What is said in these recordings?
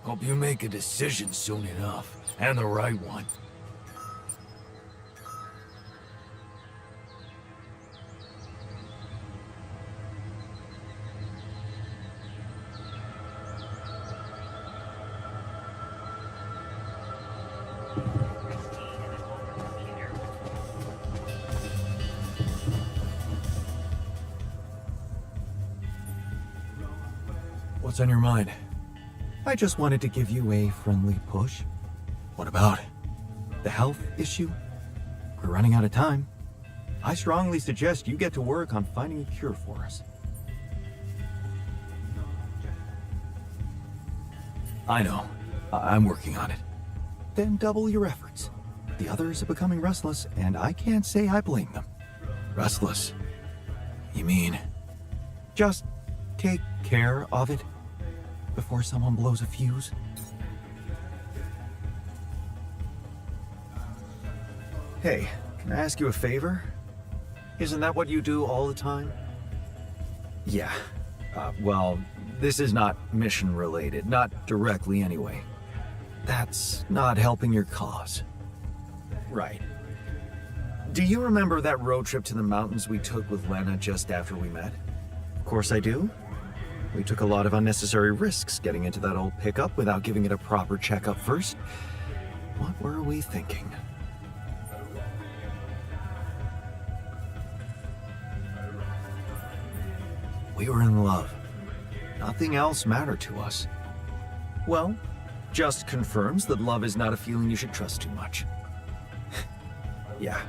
Hope you make a decision soon enough, and the right one. What's on your mind? I just wanted to give you a friendly push. What about? The health issue? We're running out of time. I strongly suggest you get to work on finding a cure for us. I know. I'm working on it. Then double your efforts. The others are becoming restless, and I can't say I blame them. Restless? You mean? Just take care of it before someone blows a fuse. Hey, can I ask you a favor? Isn't that what you do all the time? Yeah. Well, this is not mission related. Not directly anyway. That's not helping your cause. Right. Do you remember that road trip to the mountains we took with Lena just after we met? Of course I do. We took a lot of unnecessary risks getting into that old pickup without giving it a proper checkup first. What were we thinking? We were in love. Nothing else mattered to us. Well, just confirms that love is not a feeling you should trust too much. Yeah.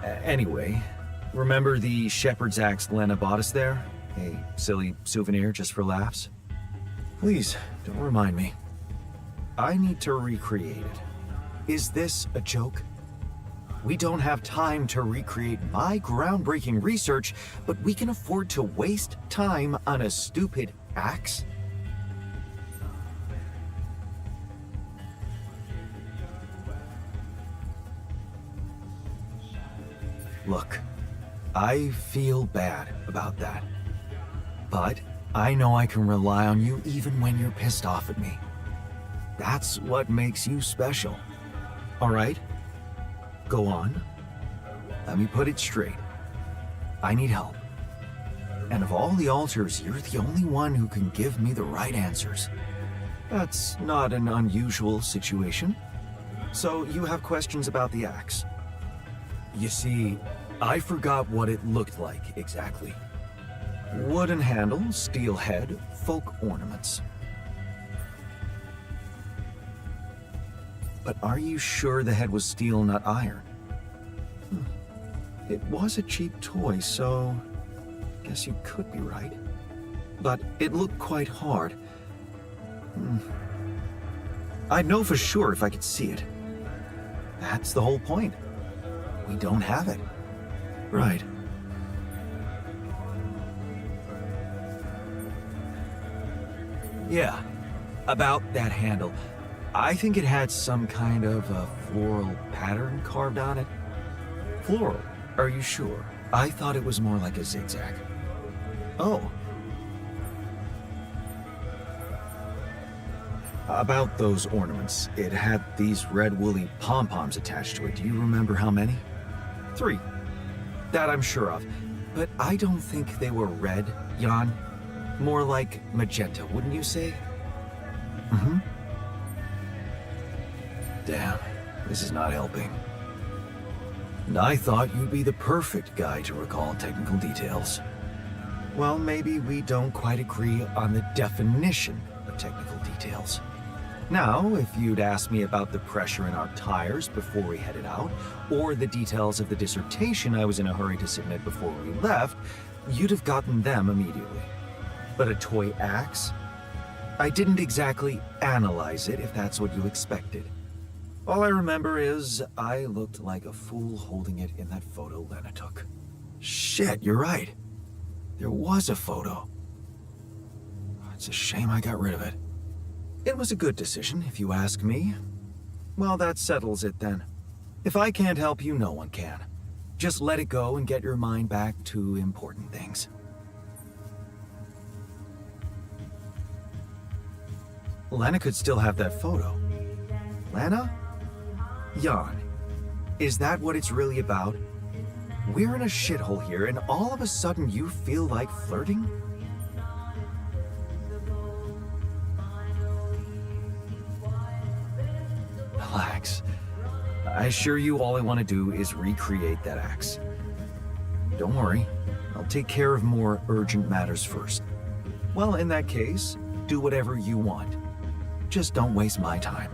Anyway, remember the shepherd's axe Lena bought us there? A silly souvenir just for laughs? Please, don't remind me. I need to recreate it. Is this a joke? We don't have time to recreate my groundbreaking research, but we can afford to waste time on a stupid axe? Look, I feel bad about that. But I know I can rely on you even when you're pissed off at me. That's what makes you special. All right, go on. Let me put it straight. I need help. And of all the alters, you're the only one who can give me the right answers. That's not an unusual situation. So you have questions about the axe? You see, I forgot what it looked like exactly. Wooden handle, steel head, folk ornaments. But are you sure the head was steel, not iron? It was a cheap toy, so guess you could be right. But it looked quite hard. I'd know for sure if I could see it. That's the whole point. We don't have it. Right. Yeah, about that handle. I think it had some kind of a floral pattern carved on it. Floral? Are you sure? I thought it was more like a zigzag. Oh. About those ornaments, it had these red woolly pom-poms attached to it. Do you remember how many? 3. That I'm sure of. But I don't think they were red, Jan. More like magenta, wouldn't you say? Mm-hmm. Damn, this is not helping. And I thought you'd be the perfect guy to recall technical details. Well, maybe we don't quite agree on the definition of technical details. Now, if you'd asked me about the pressure in our tires before we headed out, or the details of the dissertation I was in a hurry to submit before we left, you'd have gotten them immediately. But a toy axe? I didn't exactly analyze it, if that's what you expected. All I remember is I looked like a fool holding it in that photo Lena took. Shit, you're right. There was a photo. It's a shame I got rid of it. It was a good decision, if you ask me. Well, that settles it then. If I can't help you, no one can. Just let it go and get your mind back to important things. Lena could still have that photo. Lena? Jan, is that what it's really about? We're in a shithole here, and all of a sudden you feel like flirting? Relax. I assure you all I want to do is recreate that axe. Don't worry, I'll take care of more urgent matters first. Well, in that case, do whatever you want. Just don't waste my time.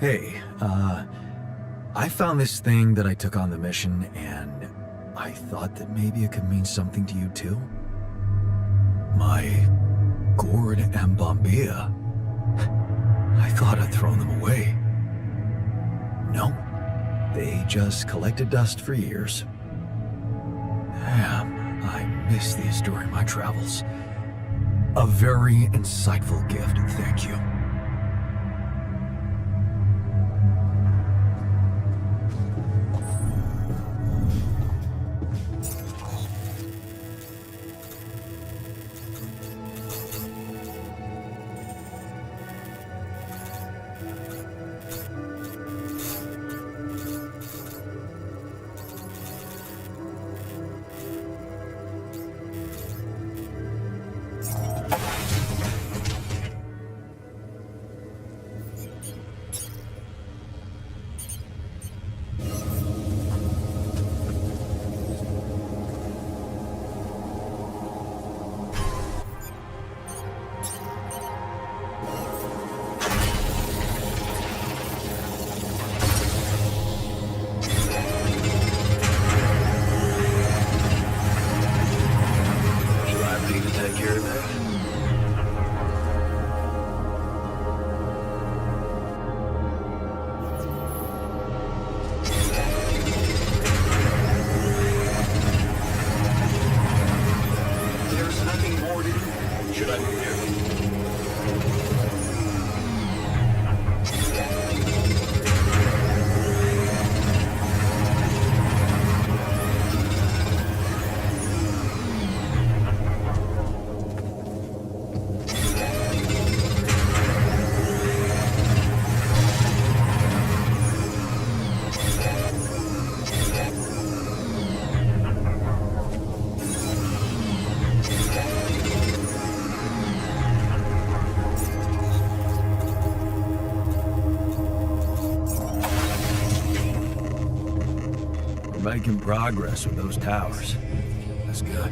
Hey, I found this thing that I took on the mission, and I thought that maybe it could mean something to you too. My gourd and bombilla. I thought I'd thrown them away. No, they just collected dust for years. Damn, I missed these during my travels. A very insightful gift, thank you. making progress with those towers. That's good.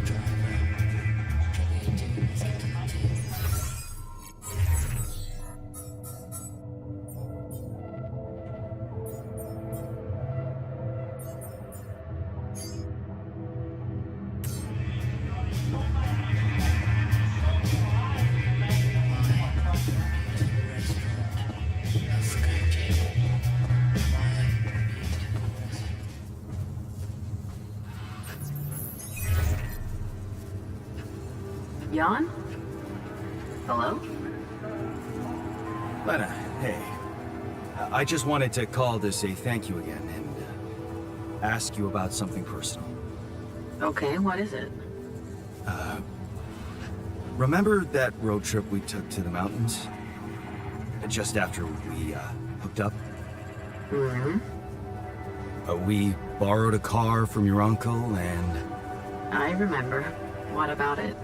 Jan? Hello? Lena, hey. I just wanted to call to say thank you again and ask you about something personal. Okay, what is it? Remember that road trip we took to the mountains? Just after we hooked up? Mm-hmm. We borrowed a car from your uncle and... I remember. What about it?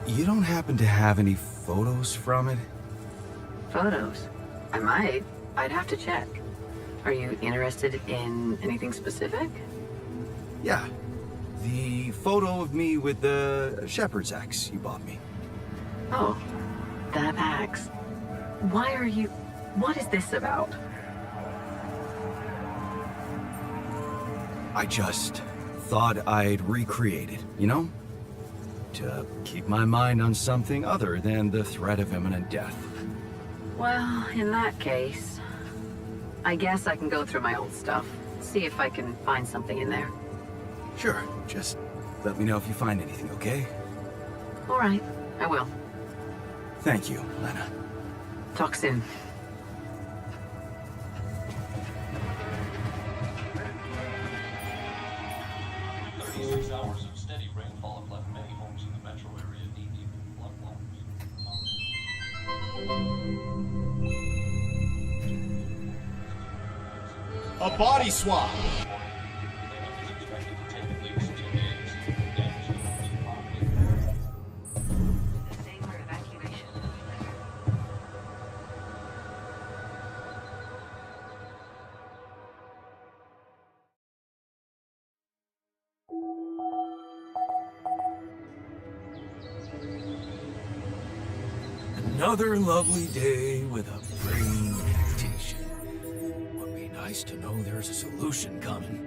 You don't happen to have any photos from it? Photos? I might. I'd have to check. Are you interested in anything specific? Yeah. The photo of me with the shepherd's axe you bought me. Oh, that axe. Why are you... What is this about? I just thought I'd recreate it, you know? To keep my mind on something other than the threat of imminent death. Well, in that case, I guess I can go through my old stuff, see if I can find something in there. Sure, just let me know if you find anything, okay? All right, I will. Thank you, Lena. Talk soon. Hours of steady rainfall have left many homes in the metro area knee-deep in flood waters. A body swap. Another lovely day with a brain meditation. Would be nice to know there's a solution coming.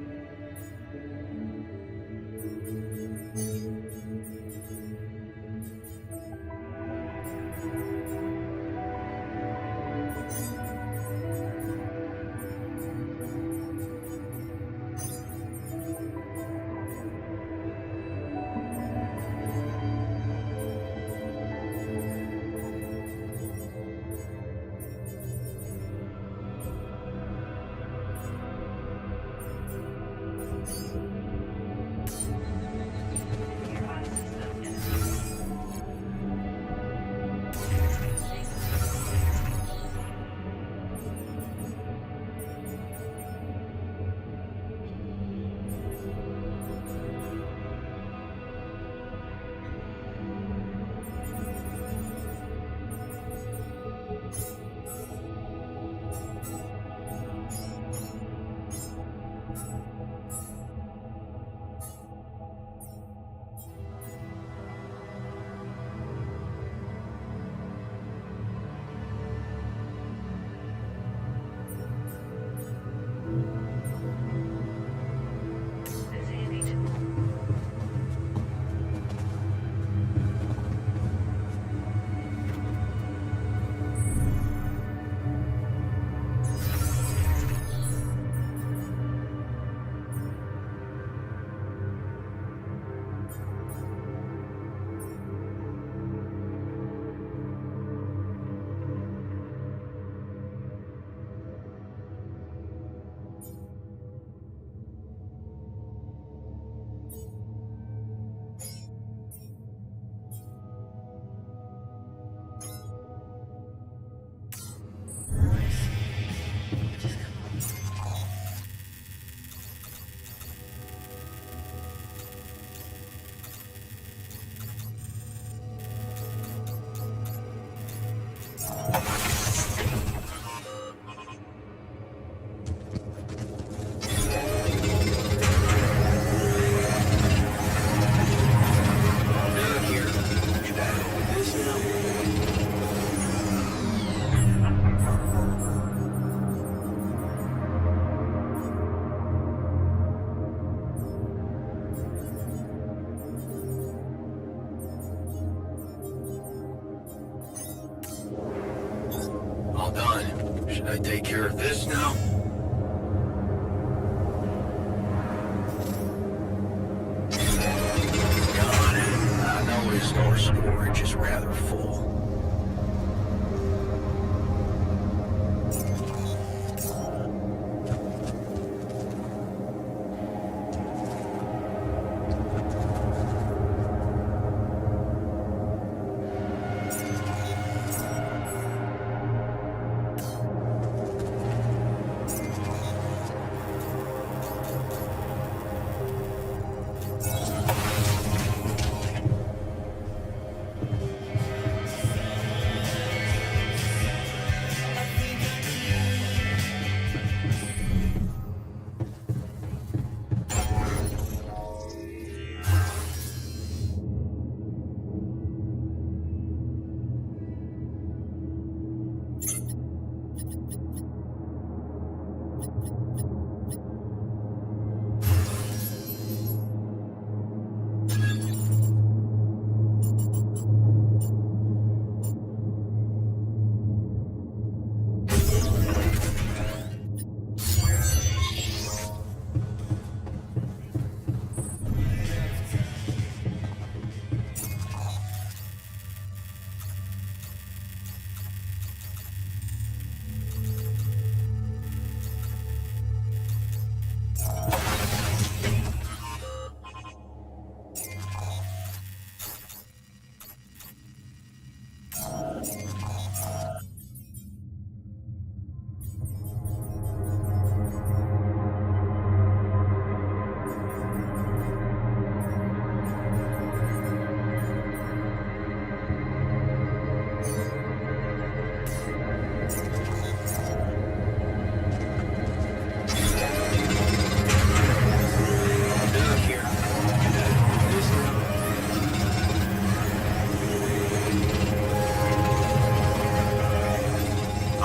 Should I take care of this now? God, I know his store storage is rather full.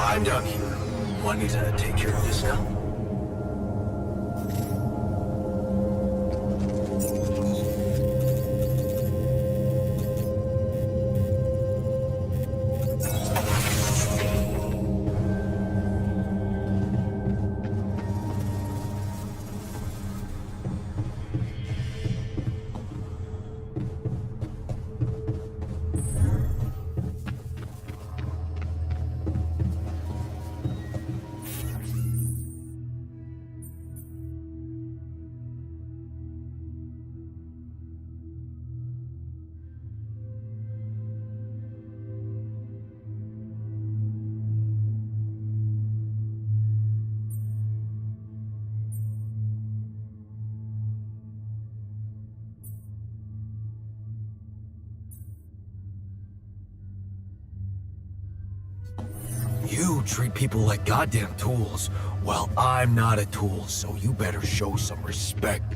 I'm done here. Want me to take care of this now? You treat people like goddamn tools. Well, I'm not a tool, so you better show some respect.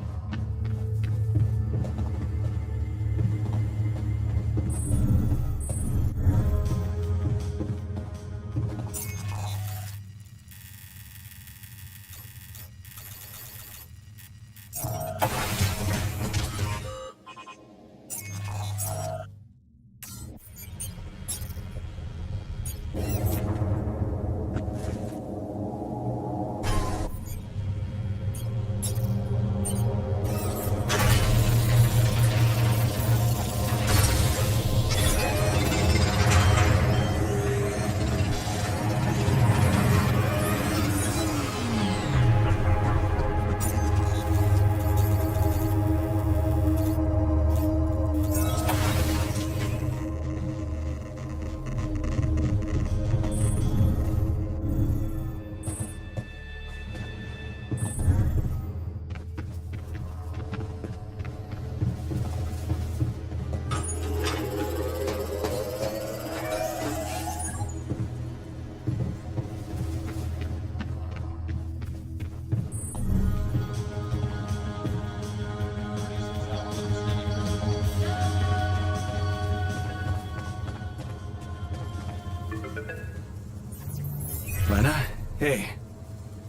Lena? Hey.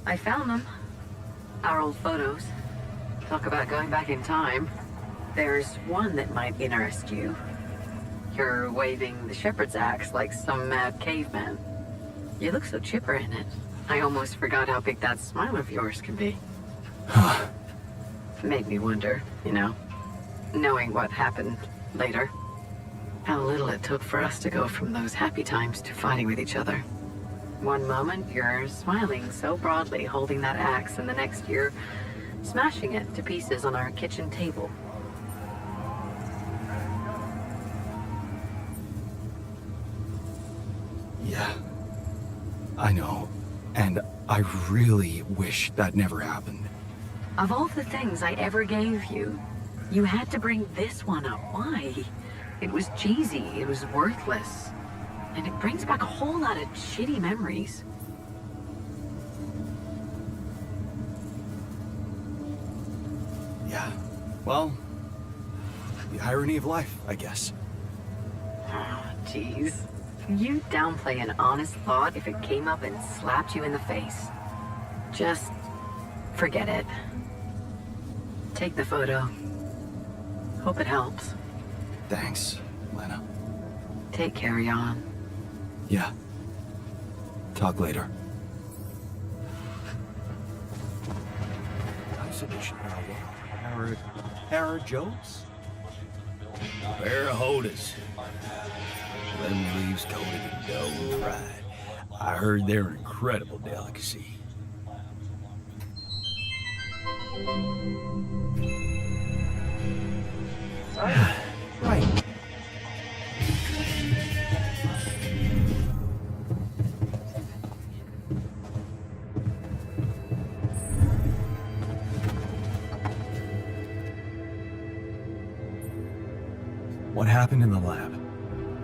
I found them. Our old photos. Talk about going back in time. There's one that might interest you. You're waving the shepherd's axe like some mad caveman. You look so chipper in it. I almost forgot how big that smile of yours can be. Huh. Made me wonder, knowing what happened later. How little it took for us to go from those happy times to fighting with each other. One moment, you're smiling so broadly, holding that axe, and the next you're smashing it to pieces on our kitchen table. Yeah. I know. And I really wish that never happened. Of all the things I ever gave you, you had to bring this one up. Why? It was cheesy, it was worthless, and it brings back a whole lot of shitty memories. Yeah. Well, the irony of life, I guess. Oh, jeez. You downplay an honest thought if it came up and slapped you in the face. Just forget it. Take the photo. Hope it helps. Thanks, Lena. Take care, Jan. Yeah. Talk later. Nice addition. Para Jones? Pair of Hodas. Them leaves coated in dough and fried. I heard they're an incredible delicacy. Right. What happened in the lab?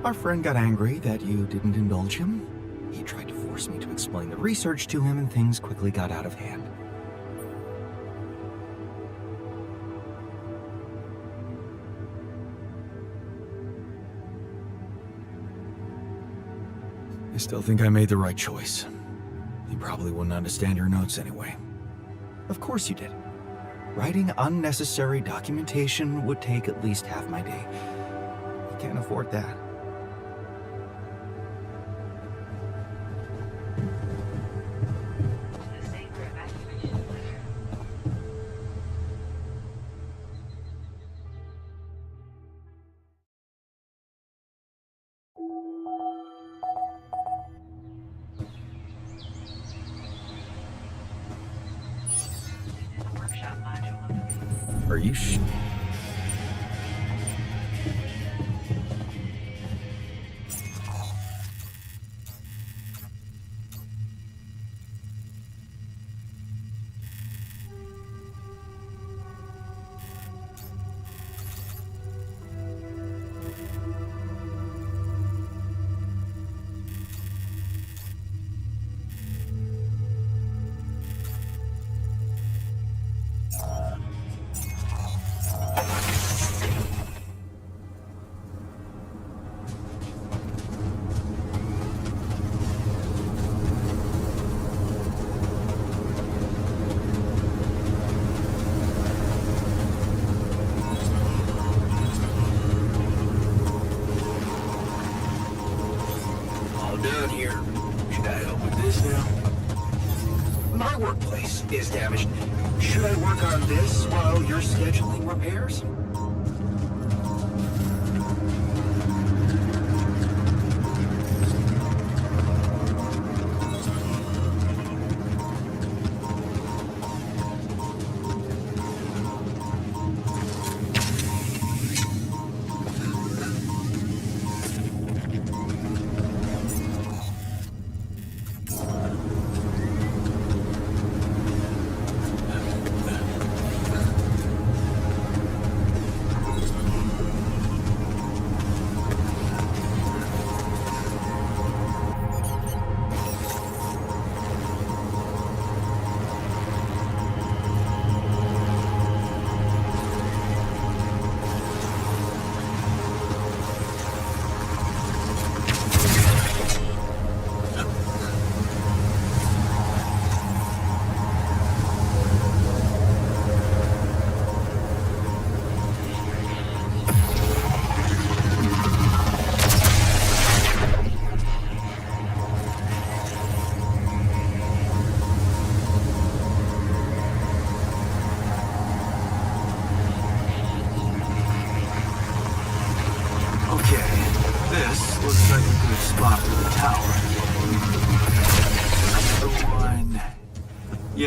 Our friend got angry that you didn't indulge him. He tried to force me to explain the research to him, and things quickly got out of hand. I still think I made the right choice. You probably wouldn't understand your notes anyway. Of course you did. Writing unnecessary documentation would take at least half my day. You can't afford that. Are you All done here. Should I help with this now? My workplace is damaged. Should I work on this while you're scheduling repairs?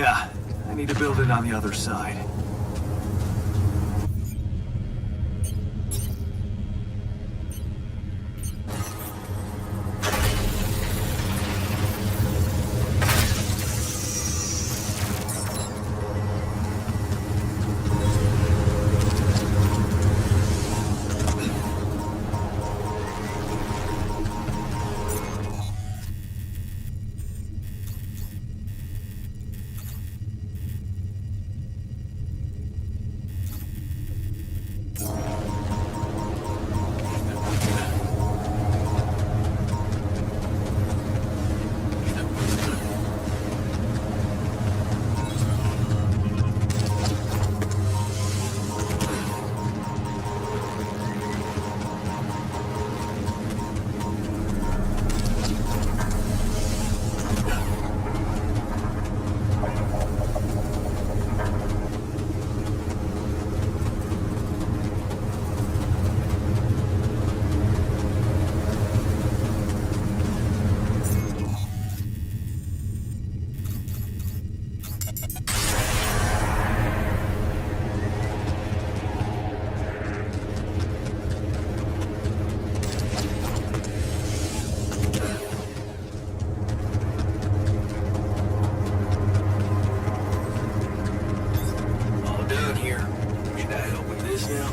Yeah, I need to build it on the other side. All done here. Should I help with this now?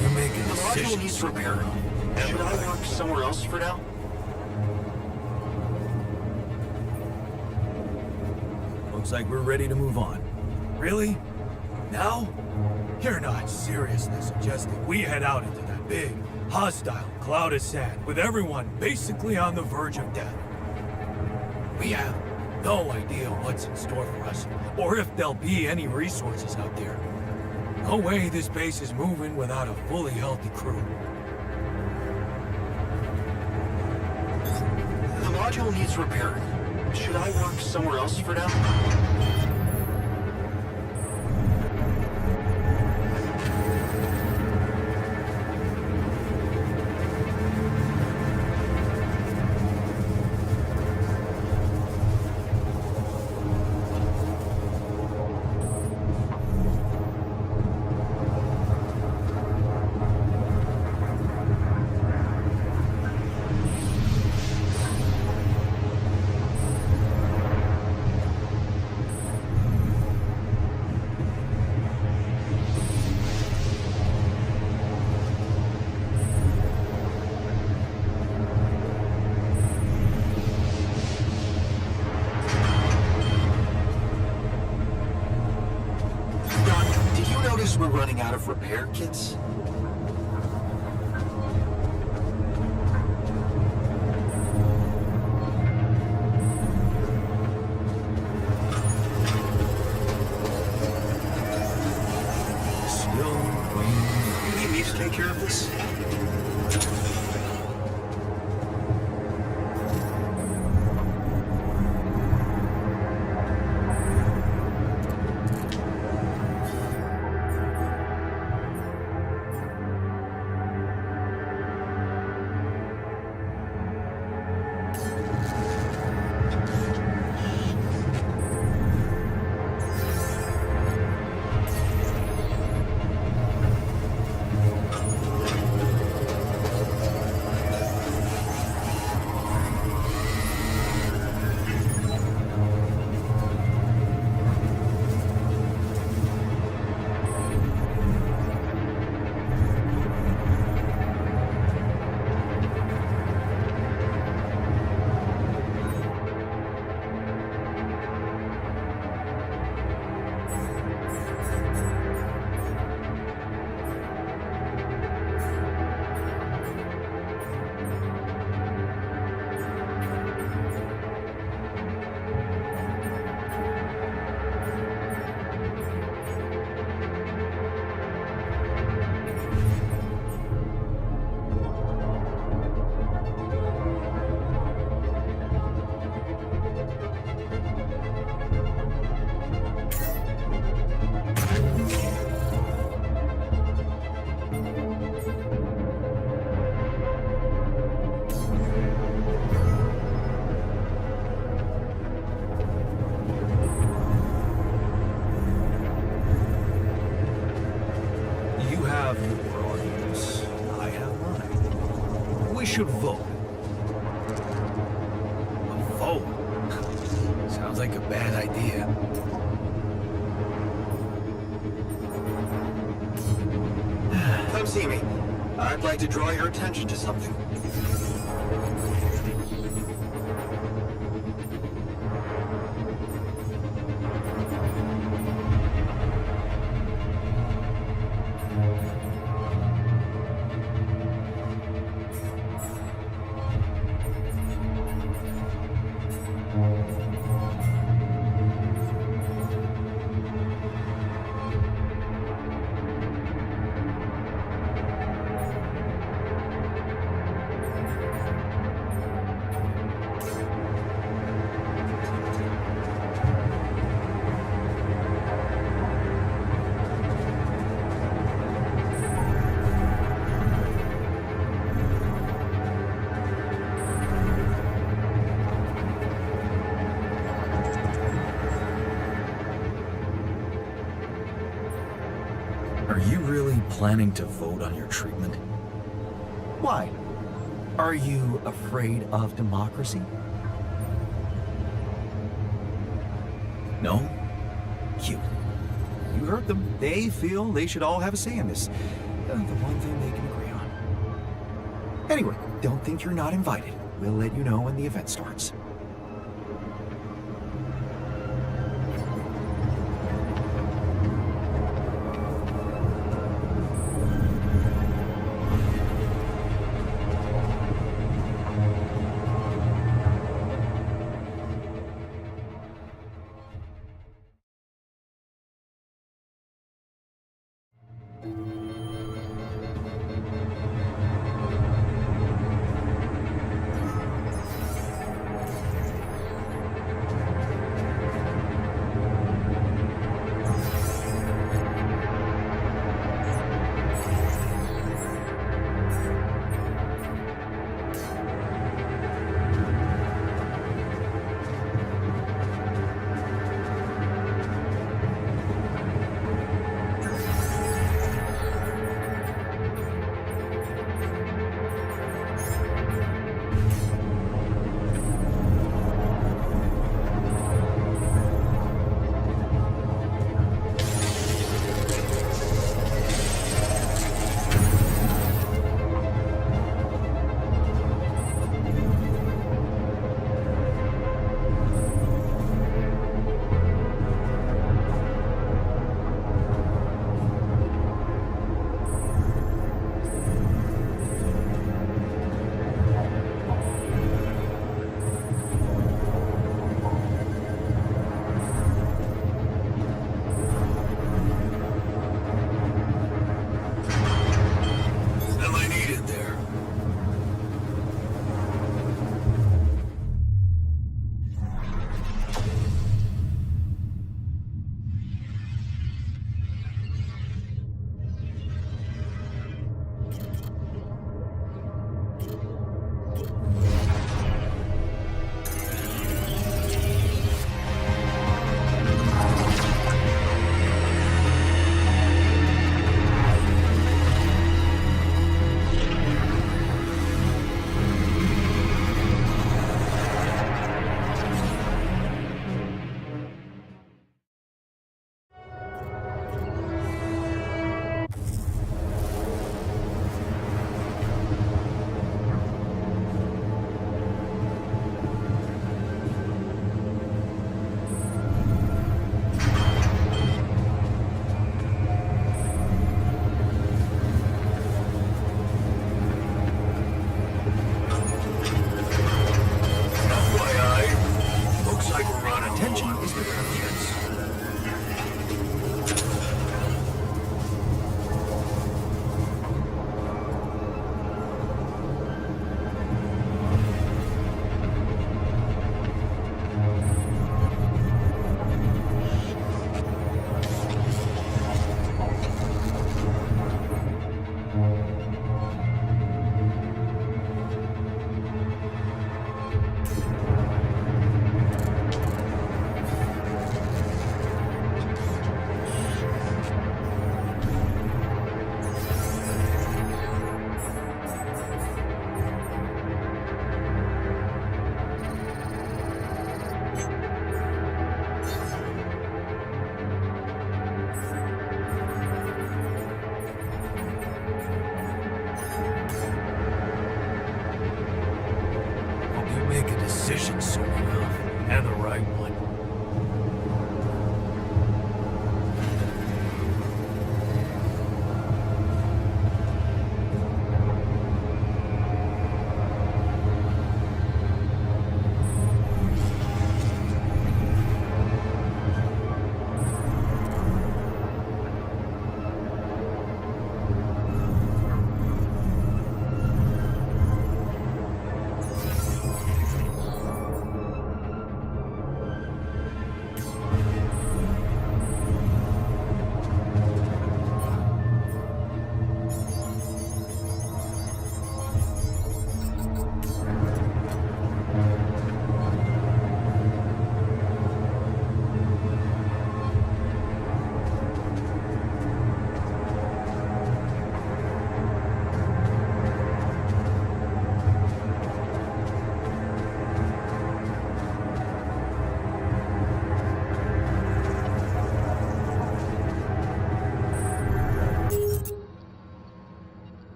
You're making decisions. Needs repair. Should I work somewhere else for now? Looks like we're ready to move on. Really? Now? You're not seriously suggesting we head out into that big, hostile cloud of sand with everyone basically on the verge of death. We have no idea what's in store for us, or if there'll be any resources out there. No way this base is moving without a fully healthy crew. The module needs repairing. Should I work somewhere else for now? running out of repair kits? Still waiting. You need me to take care of this? You have your arguments. I have mine. We should vote. A vote? Sounds like a bad idea. Come see me. I'd like to draw your attention to something. Are you really planning to vote on your treatment? Why? Are you afraid of democracy? No? Cute. You heard them. They feel they should all have a say in this. The one thing they can agree on. Anyway, don't think you're not invited. We'll let you know when the event starts. make a decision soon enough, and the right one.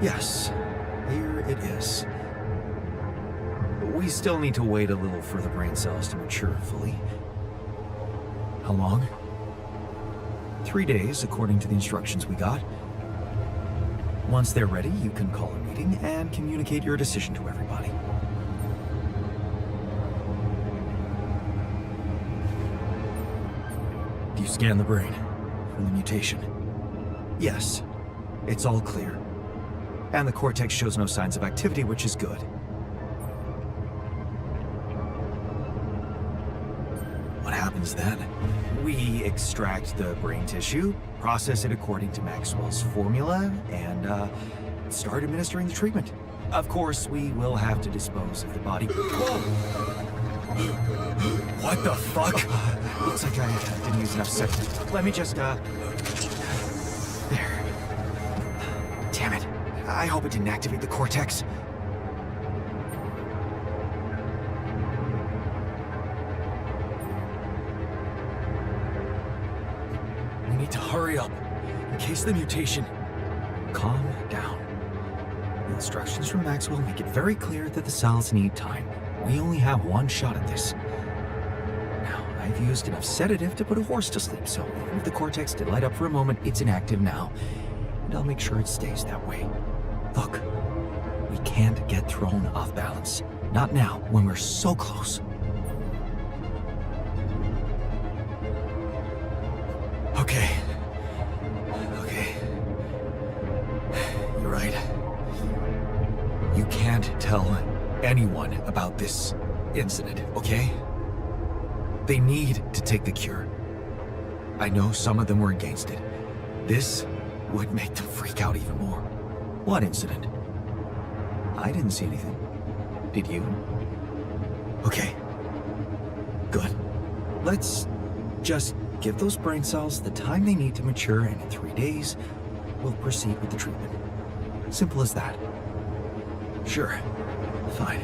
Yes, here it is. We still need to wait a little for the brain cells to mature fully. How long? 3 days, according to the instructions we got. Once they're ready, you can call a meeting and communicate your decision to everybody. Do you scan the brain for the mutation? Yes, it's all clear. And the cortex shows no signs of activity, which is good. What happens then? We extract the brain tissue, process it according to Maxwell's formula, and start administering the treatment. Of course, we will have to dispose of the body. Whoa! What the fuck? Looks like I didn't use enough set. Let me just, There. Damn it. I hope it didn't activate the cortex. We need to hurry up, in case the mutation... Calm down. The instructions from Maxwell make it very clear that the cells need time. We only have one shot at this. Now, I've used enough sedative to put a horse to sleep, so even if the cortex did light up for a moment, it's inactive now. And I'll make sure it stays that way. Look, we can't get thrown off balance. Not now, when we're so close. Okay. You're right. You can't tell anyone about this incident, okay? They need to take the cure. I know some of them were against it. This would make them freak out even more. What incident? I didn't see anything. Did you? Okay. Good. Let's just give those brain cells the time they need to mature, and in 3 days, we'll proceed with the treatment. Simple as that. Sure. Fine.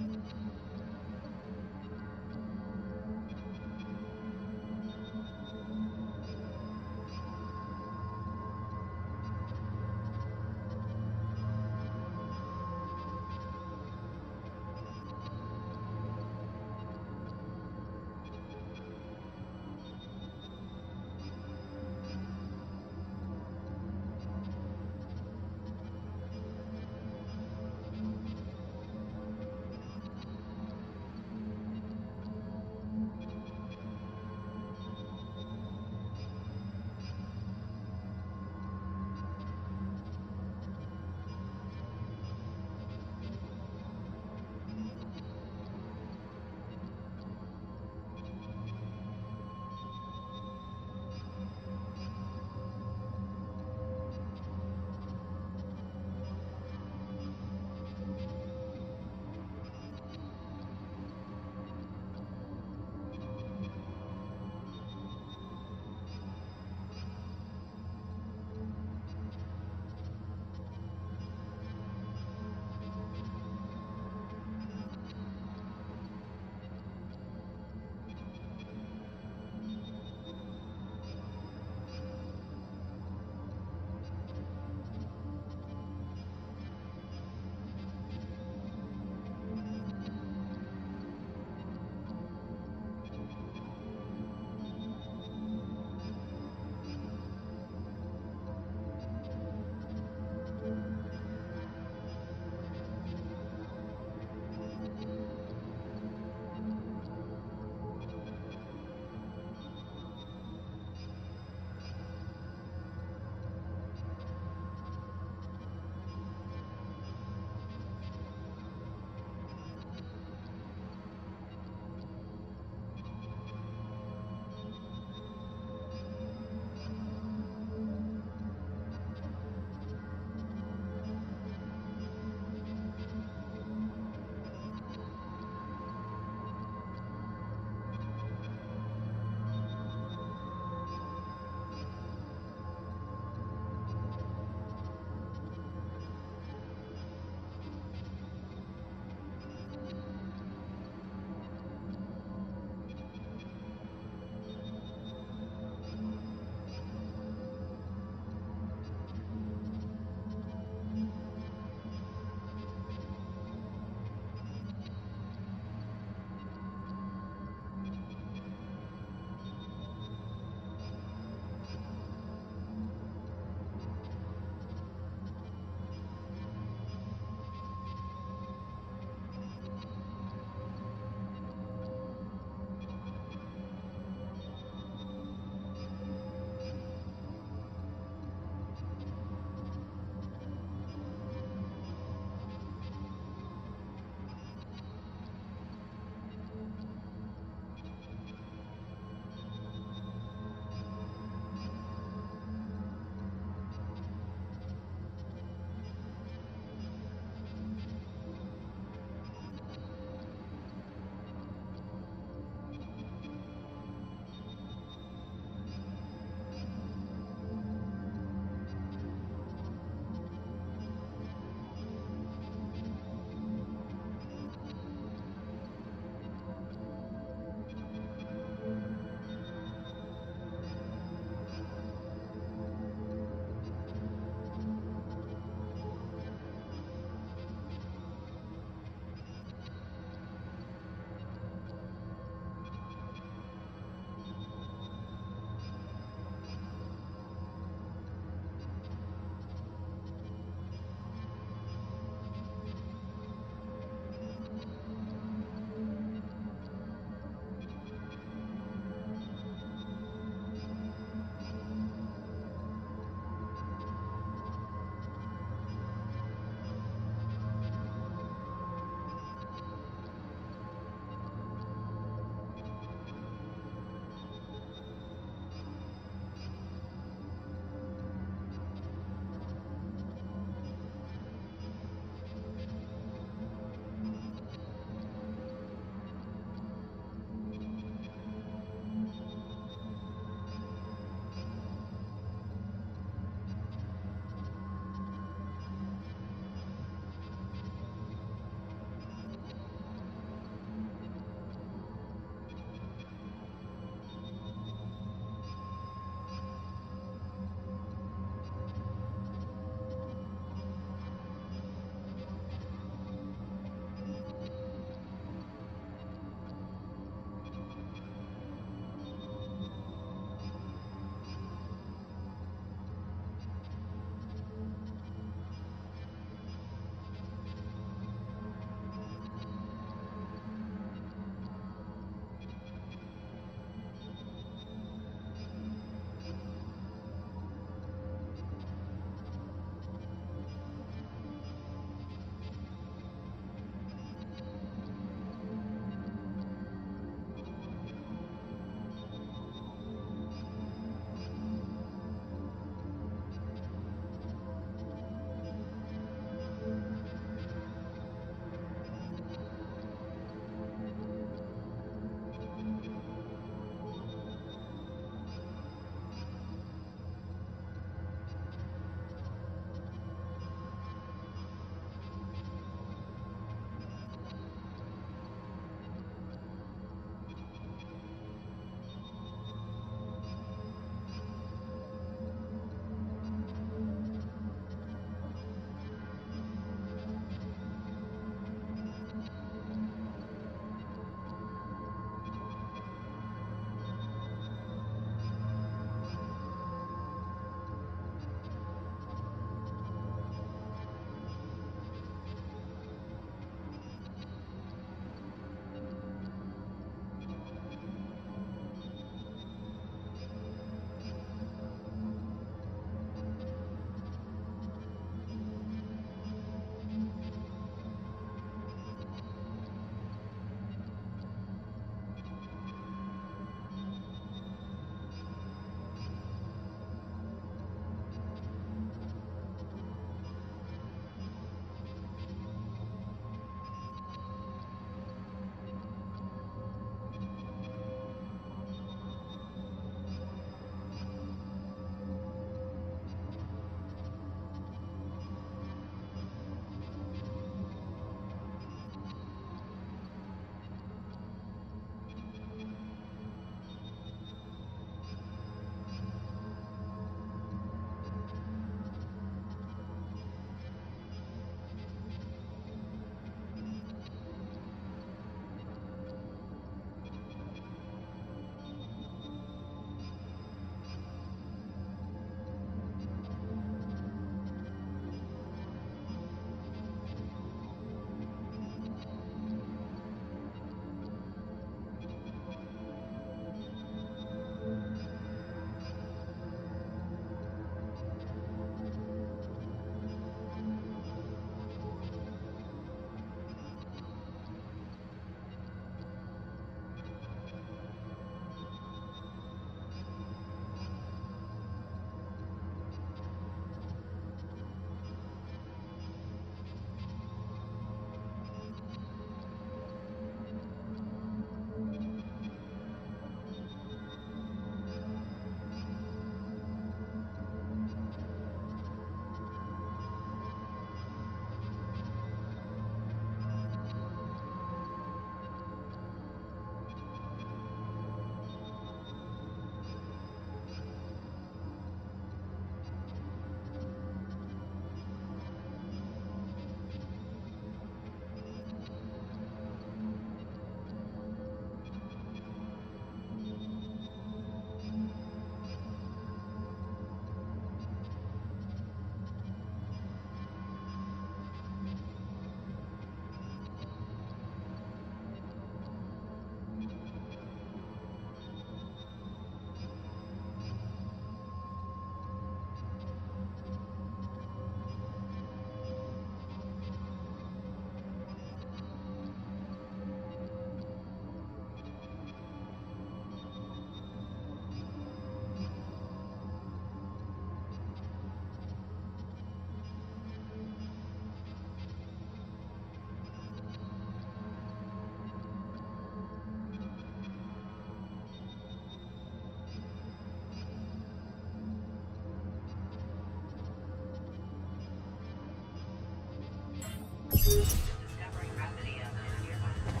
Discovering gravity of the nearby planet.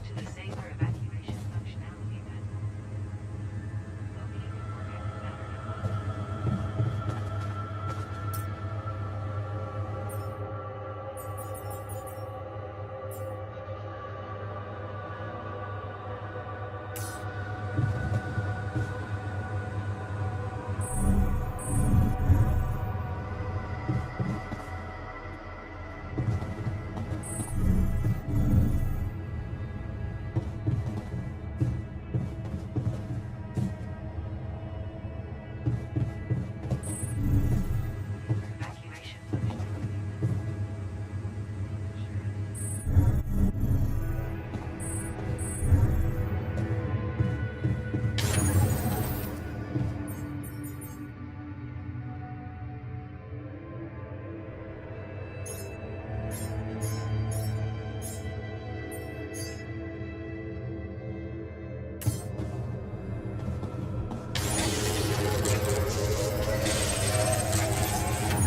To the safer evacuation functionality that will be better. Evacuation functionality.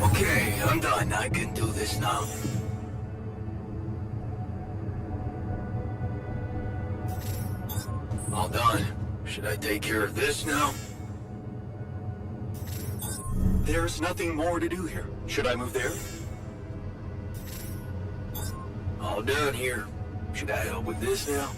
Okay, I'm done. I can do this now. All done. Should I take care of this now? There's nothing more to do here. Should I move there? All done here. Should I help with this now?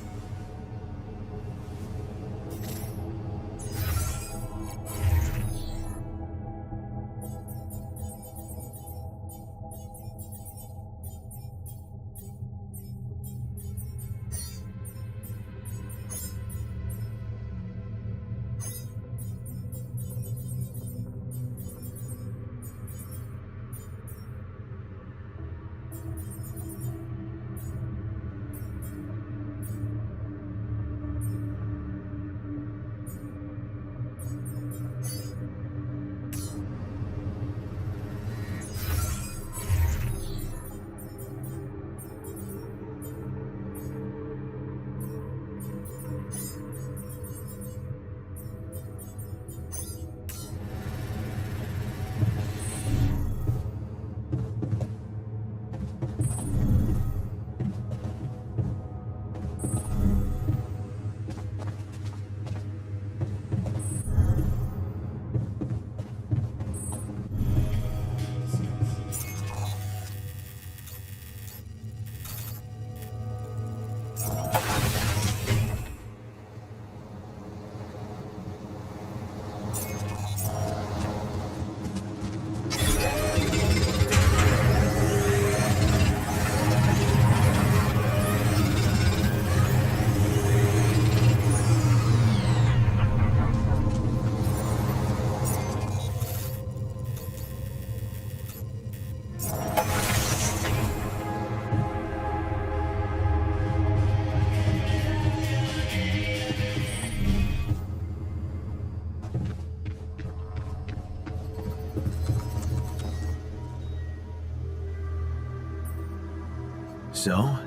So,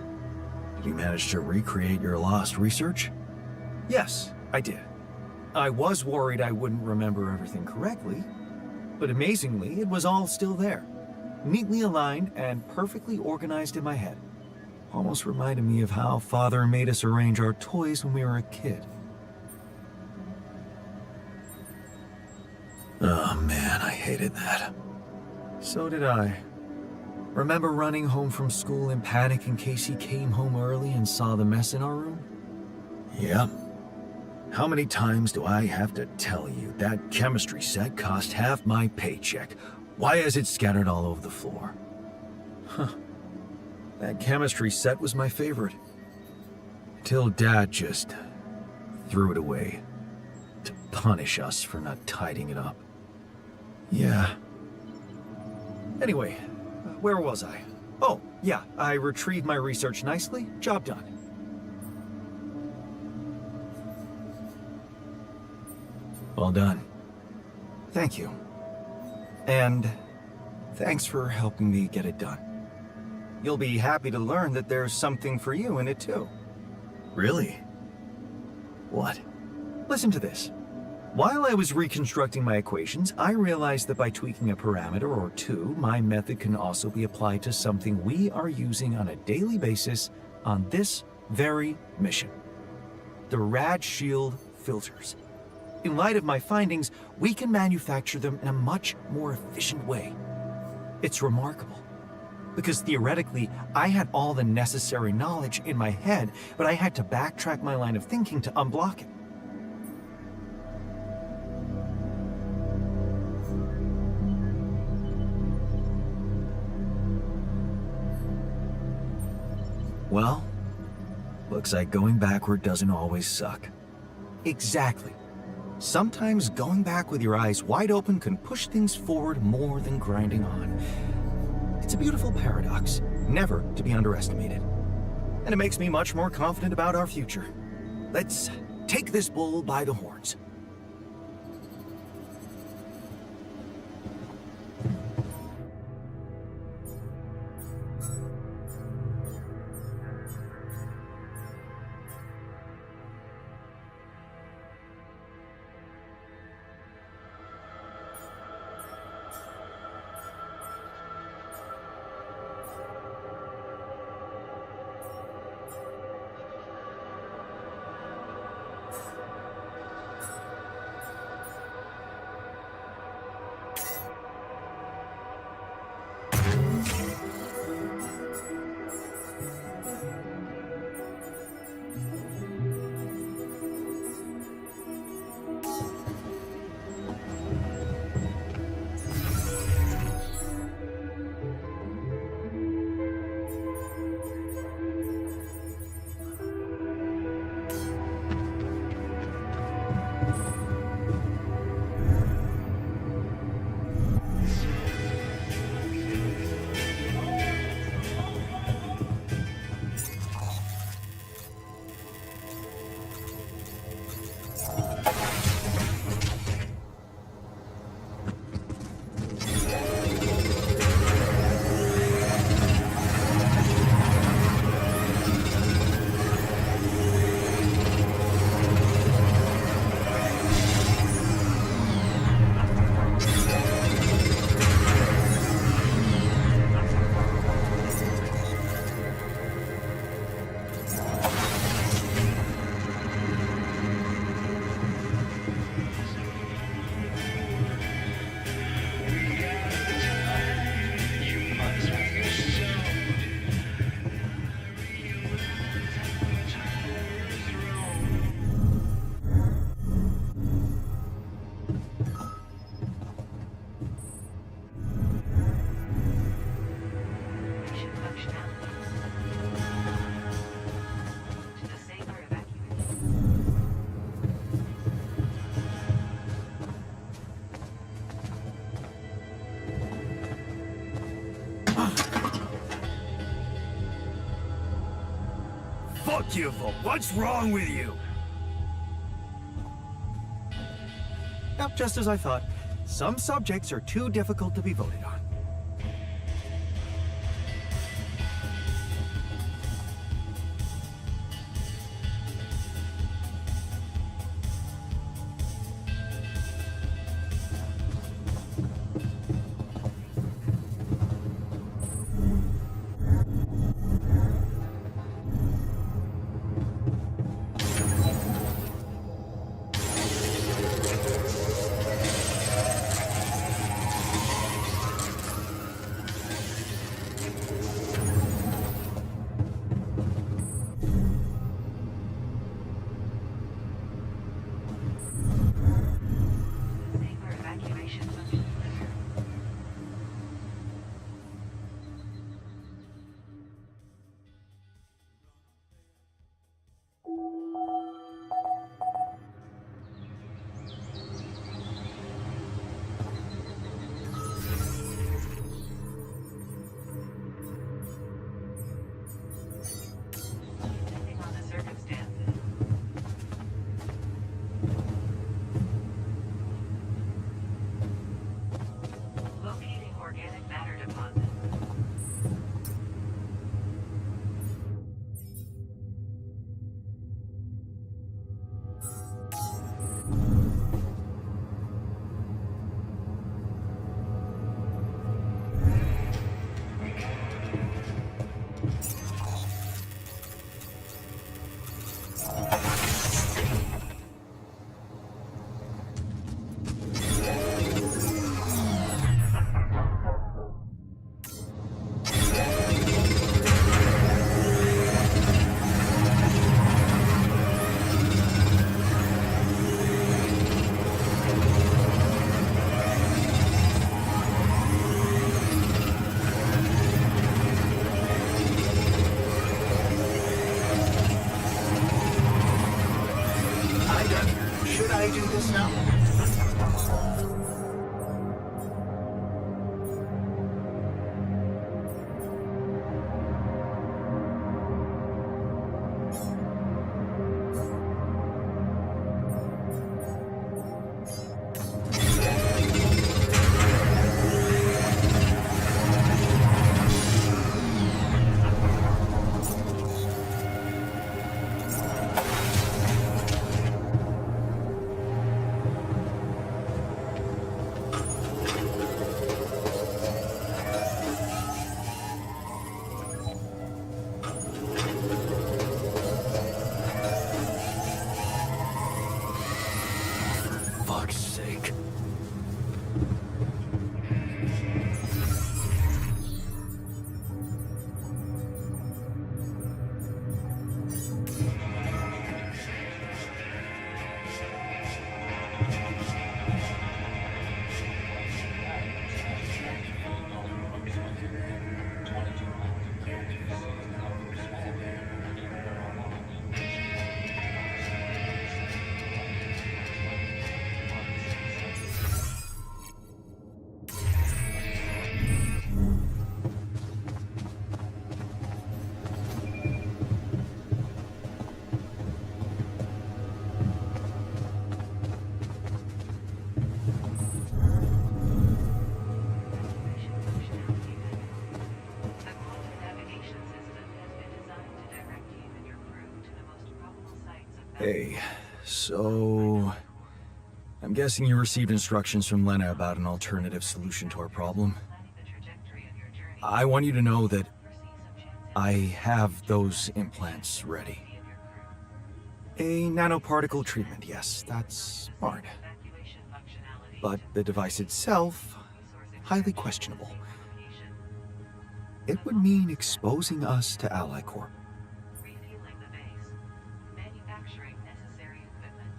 did you manage to recreate your lost research? Yes, I did. I was worried I wouldn't remember everything correctly, but amazingly, it was all still there. Neatly aligned and perfectly organized in my head. Almost reminded me of how Father made us arrange our toys when we were a kid. Oh man, I hated that. So did I. Remember running home from school in panic in case he came home early and saw the mess in our room? Yep. How many times do I have to tell you that chemistry set cost half my paycheck? Why is it scattered all over the floor? That chemistry set was my favorite. Till Dad just threw it away to punish us for not tidying it up. Yeah. Anyway, where was I? Oh, yeah, I retrieved my research nicely. Job done. Well done. Thank you. And thanks for helping me get it done. You'll be happy to learn that there's something for you in it too. Really? What? Listen to this. While I was reconstructing my equations, I realized that by tweaking a parameter or two, my method can also be applied to something we are using on a daily basis on this very mission. The rad shield filters. In light of my findings, we can manufacture them in a much more efficient way. It's remarkable, because theoretically, I had all the necessary knowledge in my head, but I had to backtrack my line of thinking to unblock it. Well, looks like going backward doesn't always suck. Exactly. Sometimes going back with your eyes wide open can push things forward more than grinding on. It's a beautiful paradox, never to be underestimated. And it makes me much more confident about our future. Let's take this bull by the horns. Mission functionality. To the safe or evacuate. Fuck you, Volk. What's wrong with you? Yep, just as I thought. Some subjects are too difficult to be voted on. Should I do this now? Fuck's sake. The quantum navigation system has been designed to direct you and your crew to the most probable sites of Hey, so... I'm guessing you received instructions from Lena about an alternative solution to our problem. planning the trajectory of your journey. I want you to know that Foresee some chance I have those implants ready. of your crew. A nanoparticle treatment, yes, that's smart. Evacuation functionality. But the device itself, highly questionable. It would mean exposing us to Ally Corp. Refueling the base. Manufacturing necessary equipment.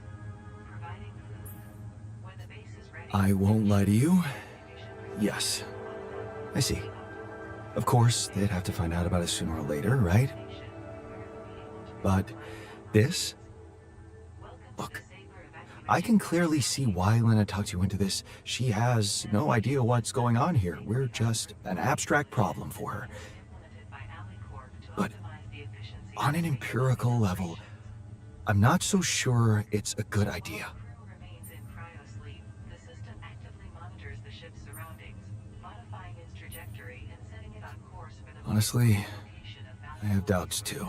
Providing food. When the base is ready. I won't lie to you. Yes, I see. Of course, they'd have to find out about it sooner or later, right? But this? Look, I can clearly see why Lena talked you into this. She has no idea what's going on here. We're just an abstract problem for her. But on an empirical level, I'm not so sure it's a good idea. Remains in cryosleep. The system actively monitors the ship's surroundings, modifying its trajectory and setting it on course for the Honestly, location of I have doubts too.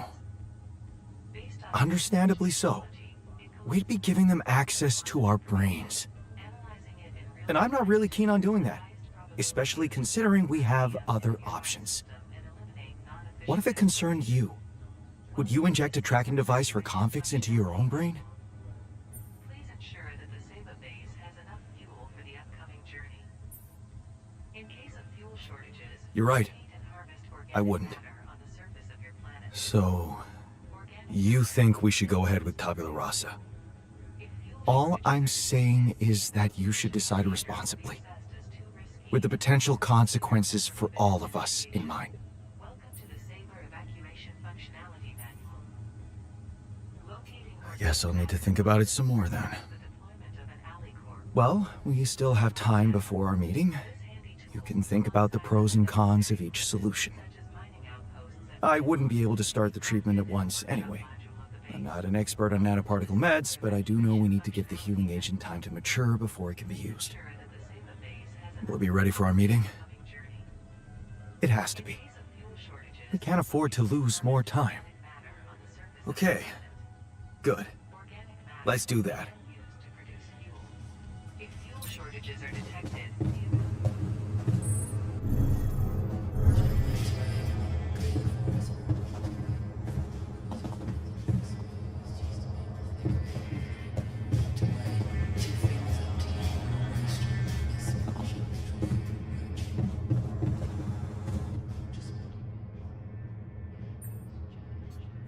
based on Understandably so. We'd be giving them access to our brains. analyzing it in real And I'm not really keen on doing that, especially considering we have other options. and eliminate non-efficient. What if it concerned you? Would you inject a tracking device for convicts into your own brain? Please ensure that the Saba base has enough fuel for the upcoming journey. In case of fuel shortages, You're right. feed and harvest I organic wouldn't. matter on the surface of your planet. So, Organic you think we should go ahead with Tabula Rasa? if fuel All I'm saying is that you should decide responsibly, accessed is too risky. with the potential consequences for all of us in mind. Welcome to the Saber evacuation functionality manual. Locating I guess I'll need to think about it some more then. the deployment of an alley corp. Well, we still have time before our meeting. This handy tool You can think about the pros and cons of each solution. such as mining outposts and I wouldn't be able to start the treatment at once anyway. module of the base. I'm not an expert on nanoparticle meds, but I do know we need to give the healing agent time to mature before it can be used. Ensure that the Saba base has enough Will it be ready for our meeting? upcoming journey. It has to be. In case of fuel shortages, We can't afford to lose more time. matter on the surface of Okay, good. organic matter Let's do that. used to produce fuel. If fuel shortages are detected,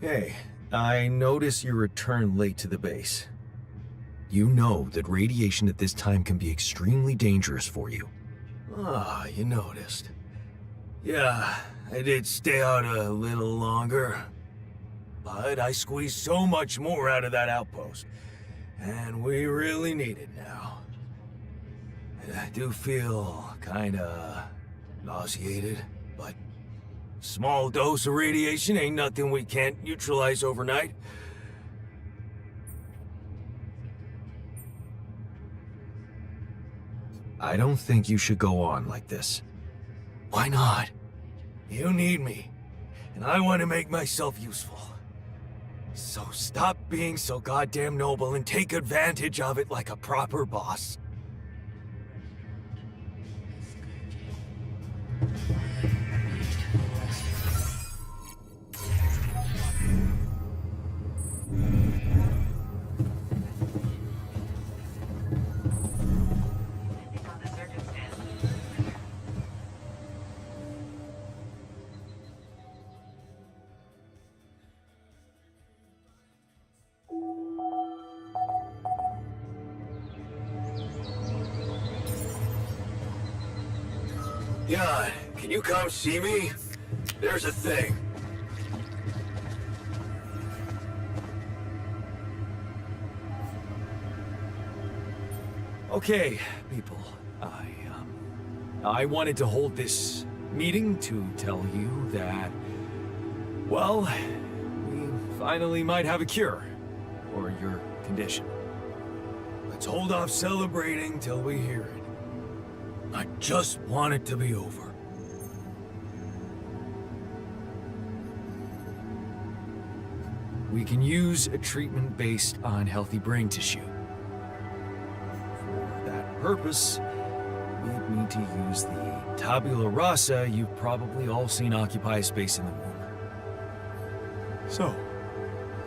Hey, I notice you returned late to the base. You know that radiation at this time can be extremely dangerous for you. Ah, you noticed. Yeah, I did stay out a little longer. But I squeezed so much more out of that outpost. And we really need it now. I do feel kinda nauseated, but small dose of radiation ain't nothing we can't neutralize overnight. I don't think you should go on like this. Why not? You need me, and I want to make myself useful. So stop being so goddamn noble and take advantage of it like a proper boss. Depending on the circumstances. Jan, can you come see me? There's a thing. Okay, people. I wanted to hold this meeting to tell you that, well, we finally might have a cure for your condition. Let's hold off celebrating till we hear it. I just want it to be over. We can use a treatment based on healthy brain tissue. For that purpose, we'd need to use the tabula rasa you've probably all seen occupy a space in the womb. So,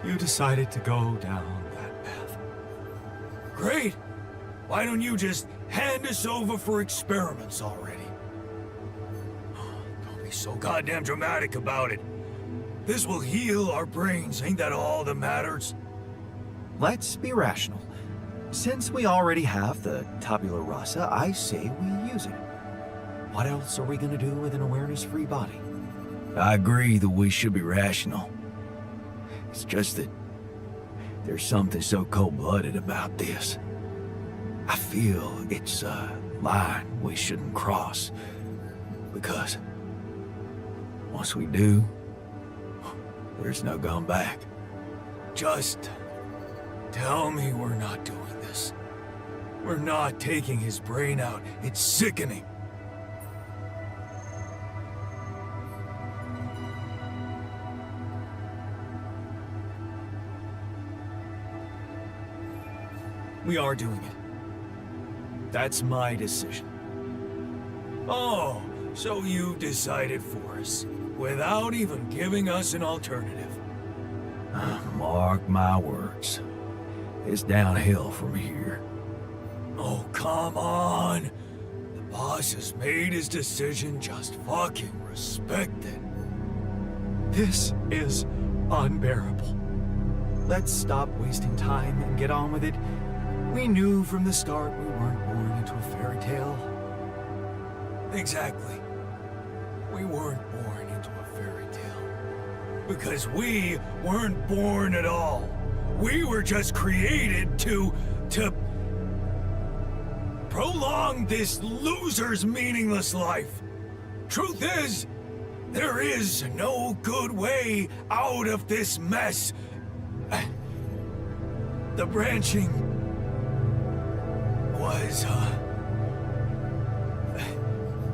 you decided to go down that path. Great! Why don't you just hand us over for experiments already? Don't be so goddamn dramatic about it. This will heal our brains, ain't that all that matters? Let's be rational. Since we already have the tabula rasa, I say we use it. What else are we gonna do with an awareness-free body? I agree that we should be rational. It's just that there's something so cold-blooded about this. I feel it's a line we shouldn't cross. Because once we do, there's no going back. Just tell me we're not doing this. We're not taking his brain out. It's sickening. We are doing it. That's my decision. Oh, so you've decided for us, without even giving us an alternative. Mark my words. It's downhill from here. Oh, come on. The boss has made his decision. Just fucking respect it. This is unbearable. Let's stop wasting time and get on with it. We knew from the start we weren't born into a fairy tale. Exactly. We weren't born into a fairy tale. Because we weren't born at all. We were just created to prolong this loser's meaningless life. Truth is, there is no good way out of this mess. The branching was,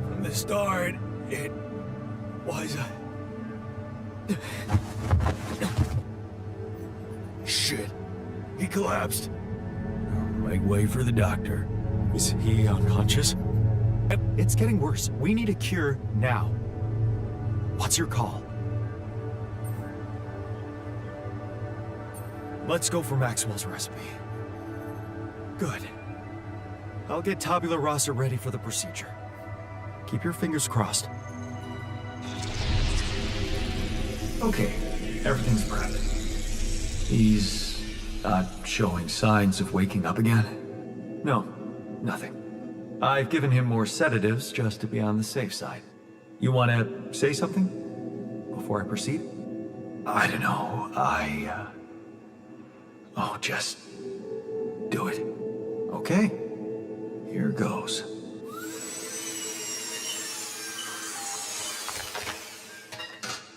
from the start, it was, Shit. He collapsed. Make way for the doctor. Is he unconscious? It's getting worse. We need a cure now. What's your call? Let's go for Maxwell's recipe. Good. I'll get tabula rasa ready for the procedure. Keep your fingers crossed. Okay, everything's prepped. He's not showing signs of waking up again? No, nothing. I've given him more sedatives just to be on the safe side. You want to say something before I proceed? I don't know. Oh, just Okay, here goes.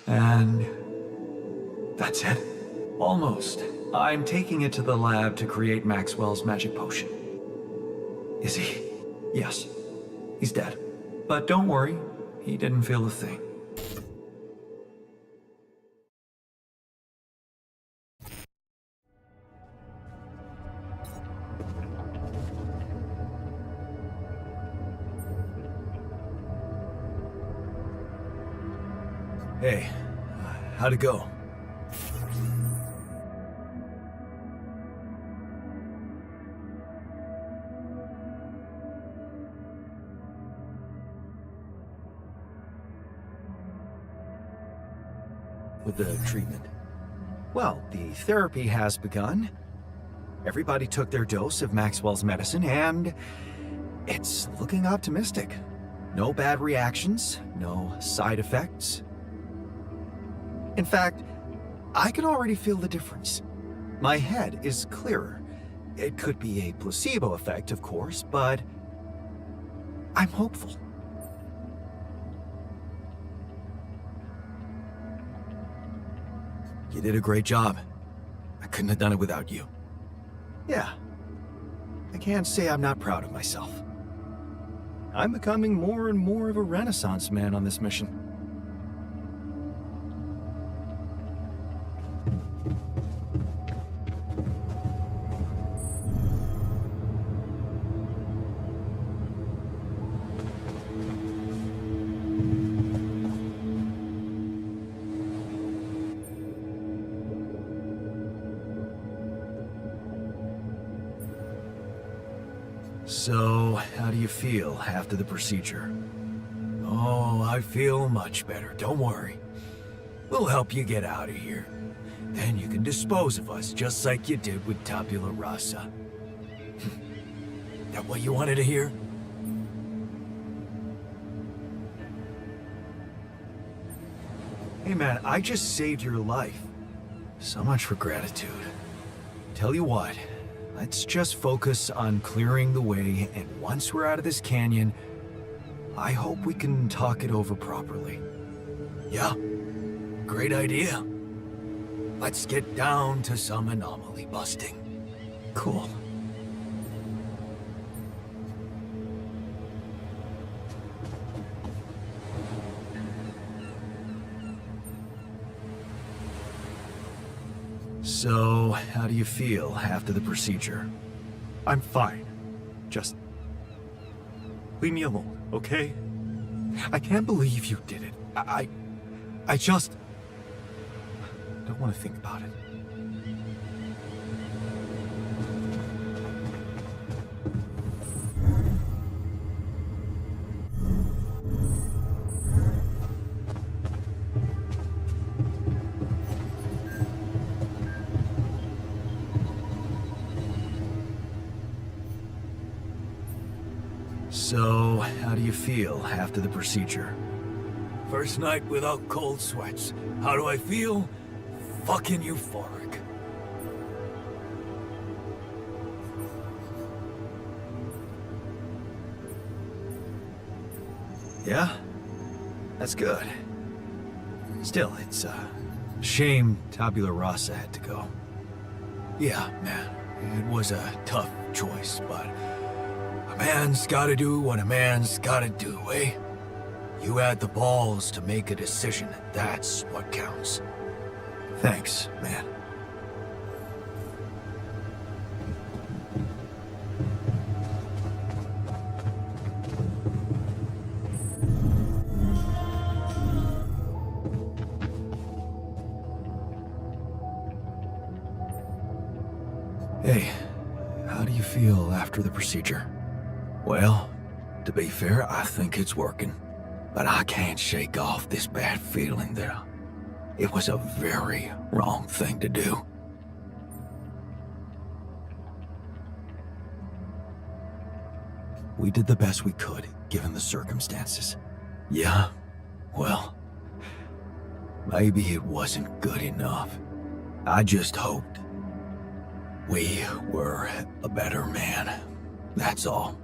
And that's it. Almost. I'm taking it to the lab to create Maxwell's magic potion. Is he? Yes. He's dead. But don't worry, he didn't feel a thing. Hey, how'd it go? With the treatment? Well, the therapy has begun. Everybody took their dose of Maxwell's medicine, and it's looking optimistic. No bad reactions, no side effects. In fact, I can already feel the difference. My head is clearer. It could be a placebo effect, of course, but I'm hopeful. You did a great job. I couldn't have done it without you. Yeah. I can't say I'm not proud of myself. I'm becoming more and more of a Renaissance man on this mission. So, how do you feel after the procedure? Oh, I feel much better, don't worry. We'll help you get out of here. Then you can dispose of us just like you did with Tabula Rasa. That what you wanted to hear? Hey man, I just saved your life. So much for gratitude. Tell you what, let's just focus on clearing the way, and once we're out of this canyon, I hope we can talk it over properly. Yeah, great idea. Let's get down to some anomaly busting. Cool. So, how do you feel after the procedure? I'm fine. Just leave me alone, okay? I can't believe you did it. I just don't want to think about it. So, how do you feel after the procedure? First night without cold sweats. How do I feel? Fucking euphoric. Yeah? That's good. Still, it's a shame Tabula Rasa had to go. Yeah, man. It was a tough choice, but a man's gotta do what a man's gotta do, eh? You had the balls to make a decision, and that's what counts. Thanks, man. Hey, how do you feel after the procedure? Well, to be fair, I think it's working. But I can't shake off this bad feeling that it was a very wrong thing to do. We did the best we could, given the circumstances. Yeah, well, maybe it wasn't good enough. I just hoped we were a better man. That's all.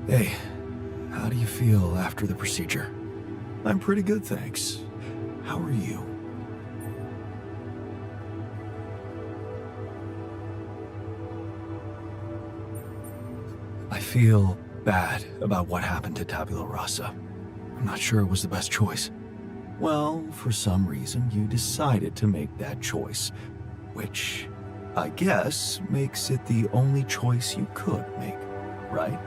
Hey, how do you feel after the procedure? I'm pretty good, thanks. How are you? I feel bad about what happened to Tabula Rasa. I'm not sure it was the best choice. Well, for some reason, you decided to make that choice, which I guess makes it the only choice you could make, right?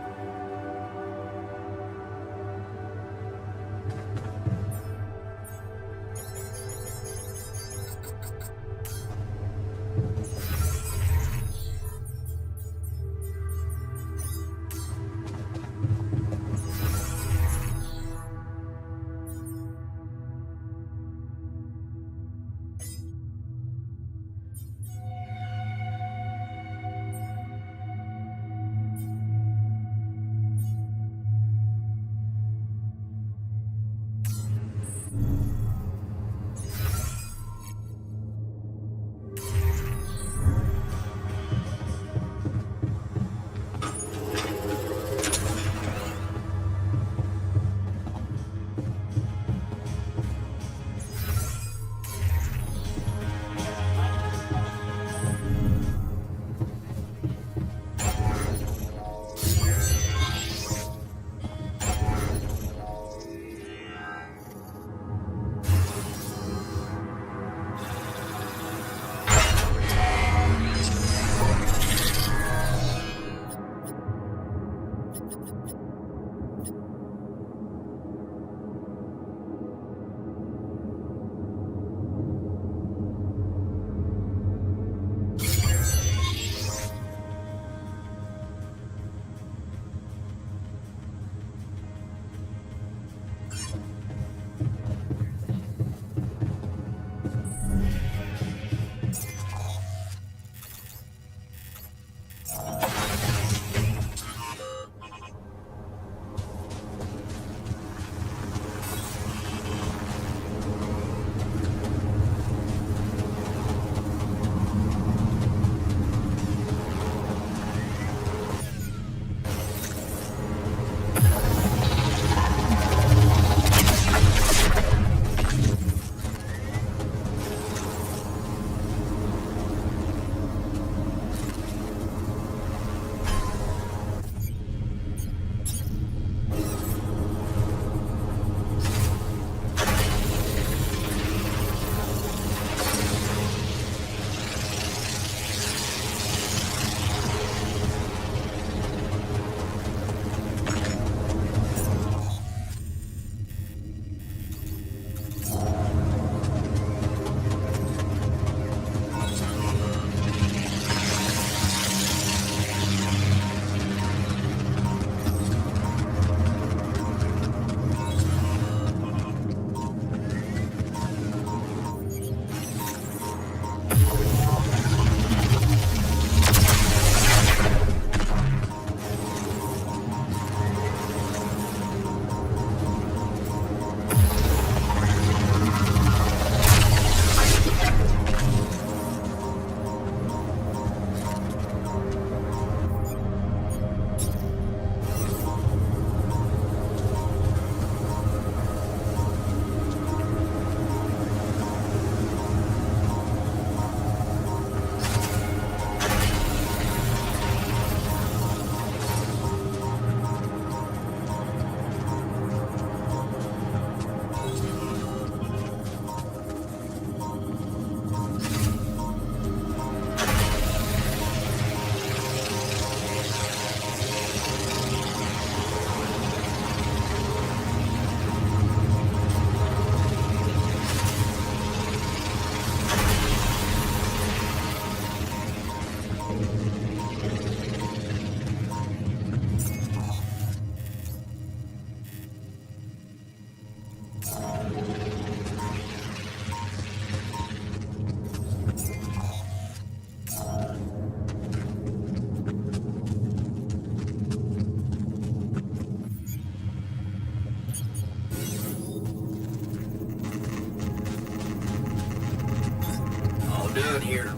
done here.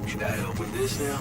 Should I help with this now?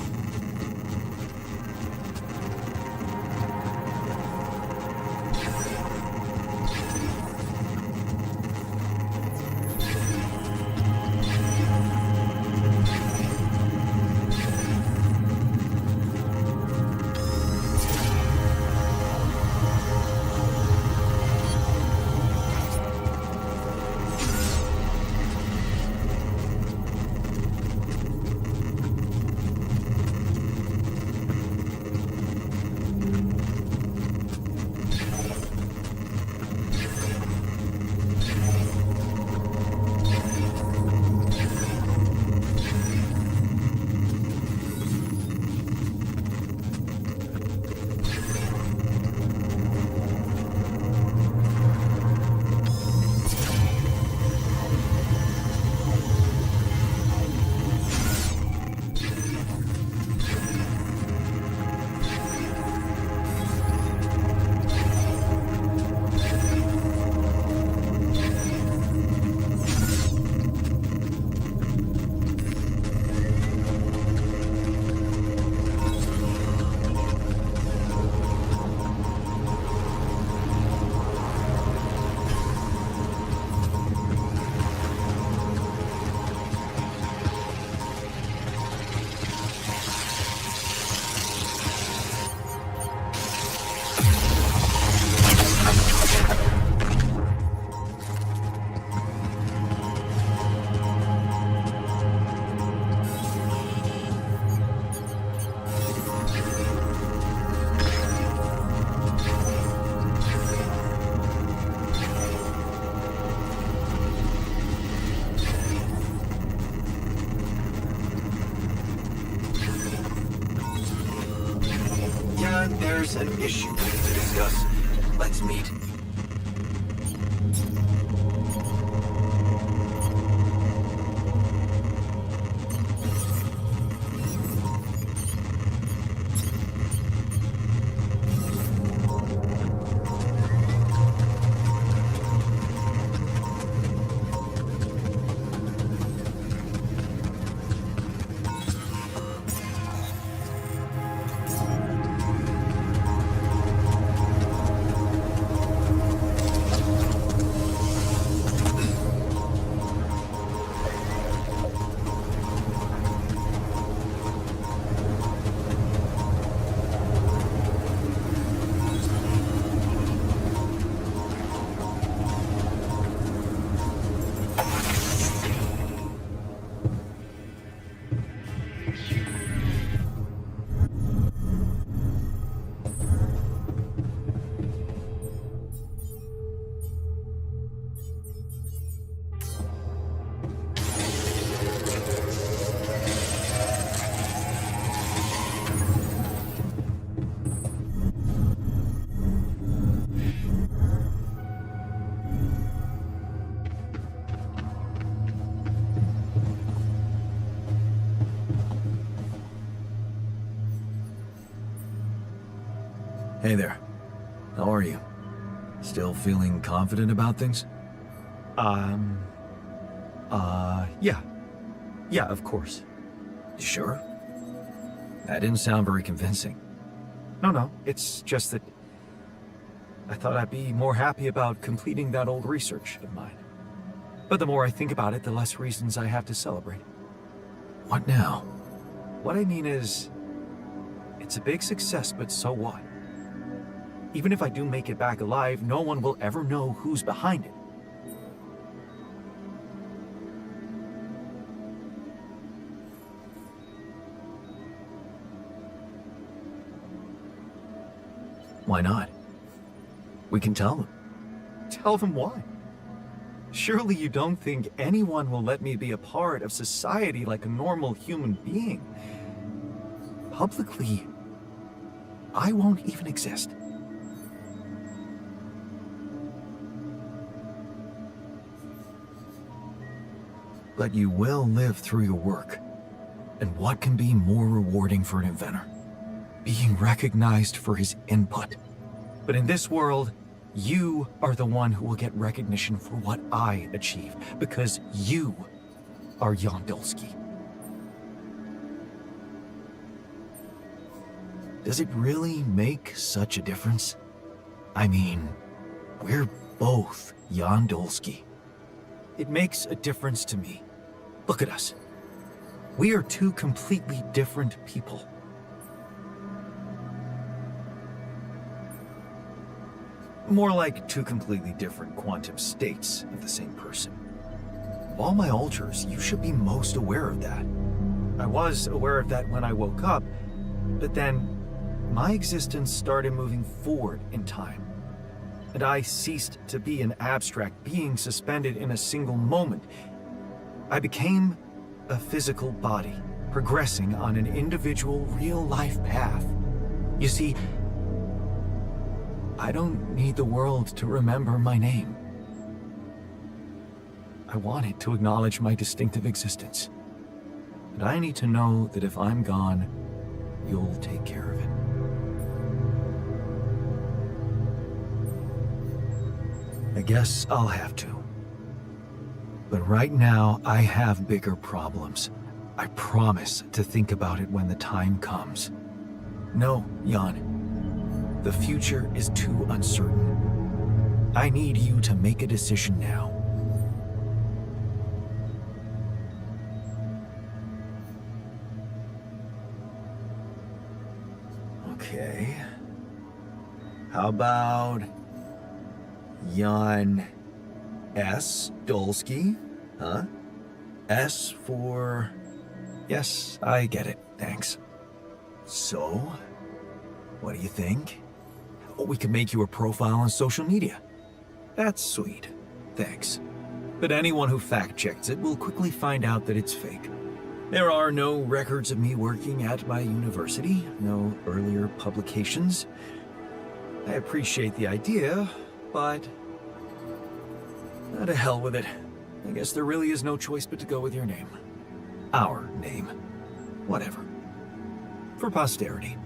There's an issue we need to discuss. Let's meet. Hey there. How are you? Still feeling confident about things? Yeah. Yeah, of course. You sure? That didn't sound very convincing. No, it's just that I thought I'd be more happy about completing that old research of mine. But the more I think about it, the less reasons I have to celebrate. What now? What I mean is, it's a big success, but so what? Even if I do make it back alive, no one will ever know who's behind it. Why not? We can tell them. Tell them why. Surely you don't think anyone will let me be a part of society like a normal human being? Publicly, I won't even exist. But you will live through your work. And what can be more rewarding for an inventor? Being recognized for his input. But in this world, you are the one who will get recognition for what I achieve, because you are Yondolski. Does it really make such a difference? I mean, we're both Jan Dolsky. It makes a difference to me. Look at us. We are two completely different people. More like two completely different quantum states of the same person. Of all my alters, you should be most aware of that. I was aware of that when I woke up, but then my existence started moving forward in time, and I ceased to be an abstract being suspended in a single moment. I became a physical body, progressing on an individual real-life path. You see, I don't need the world to remember my name. I want it to acknowledge my distinctive existence. And I need to know that if I'm gone, you'll take care of it. I guess I'll have to. But right now, I have bigger problems. I promise to think about it when the time comes. No, Jan. The future is too uncertain. I need you to make a decision now. Okay. How about Jan S. Dolsky? Huh? S for... Yes, I get it. Thanks. So, what do you think? We could make you a profile on social media. That's sweet. Thanks. But anyone who fact-checks it will quickly find out that it's fake. There are no records of me working at my university, no earlier publications. I appreciate the idea, but... to hell with it. I guess there really is no choice but to go with your name. Our name. Whatever. For posterity.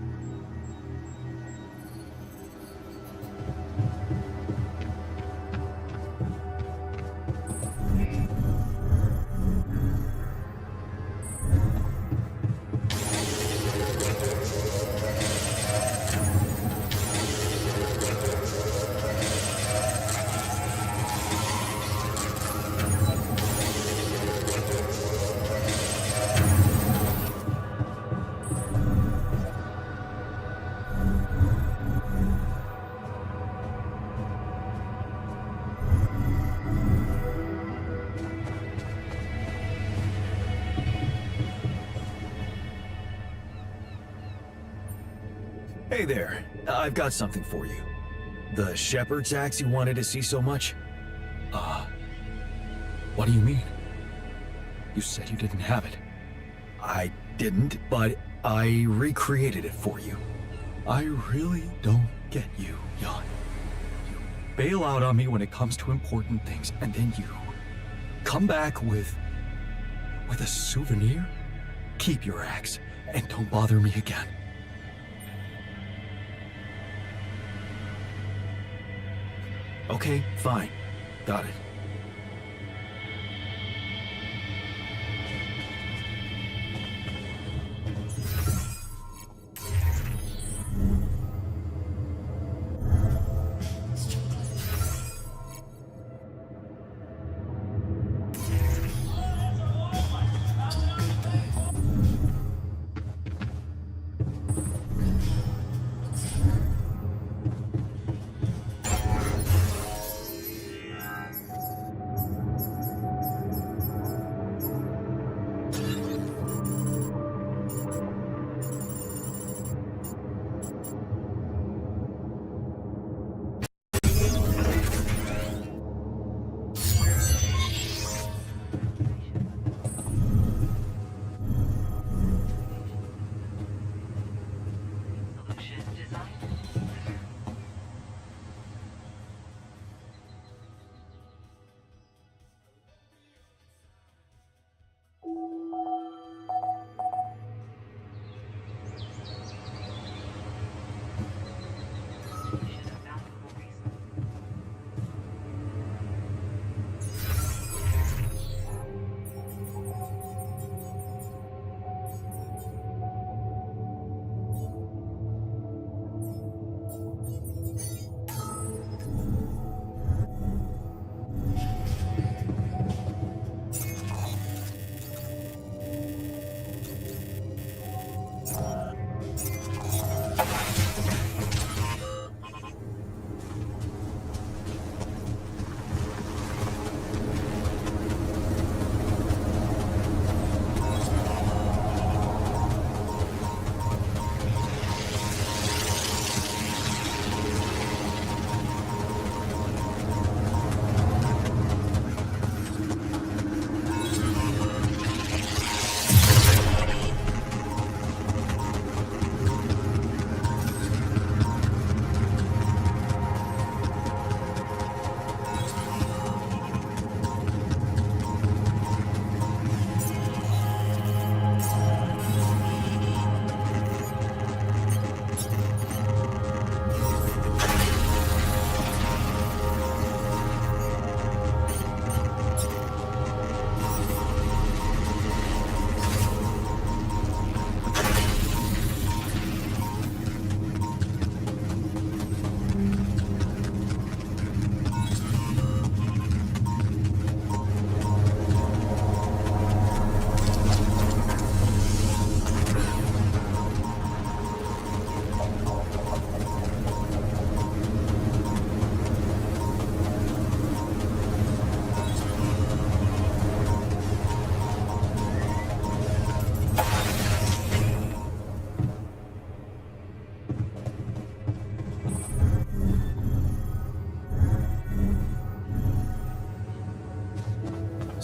Hey there, I've got something for you. The shepherd's axe you wanted to see so much? What do you mean? You said you didn't have it. I didn't, but I recreated it for you. I really don't get you, Jan. You bail out on me when it comes to important things, and then you come back with a souvenir? Keep your axe, and don't bother me again. Okay, fine. Got it.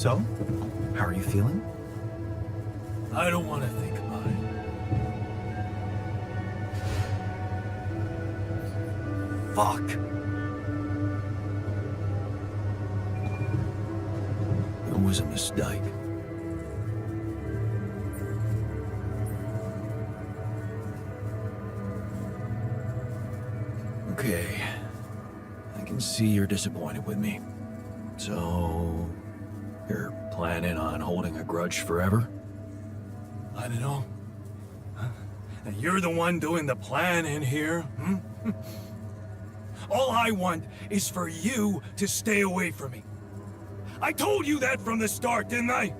So, how are you feeling? I don't want to think about it. Fuck. It was a mistake. Okay. I can see you're disappointed with me. So, you're planning on holding a grudge forever? I don't know. And you're the one doing the planning here, hmm? All I want is for you to stay away from me. I told you that from the start, didn't I?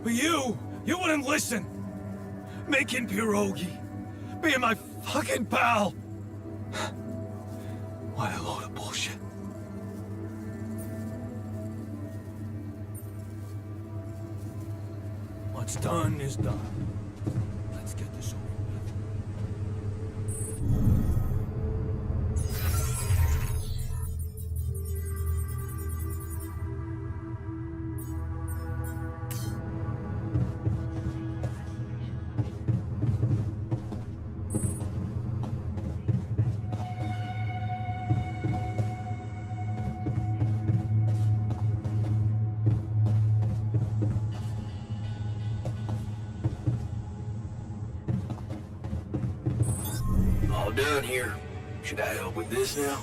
But you wouldn't listen. Making pierogi, being my fucking pal. What a load of bullshit. What's done is done. Let's get this over with. All done here. Should I help with this now?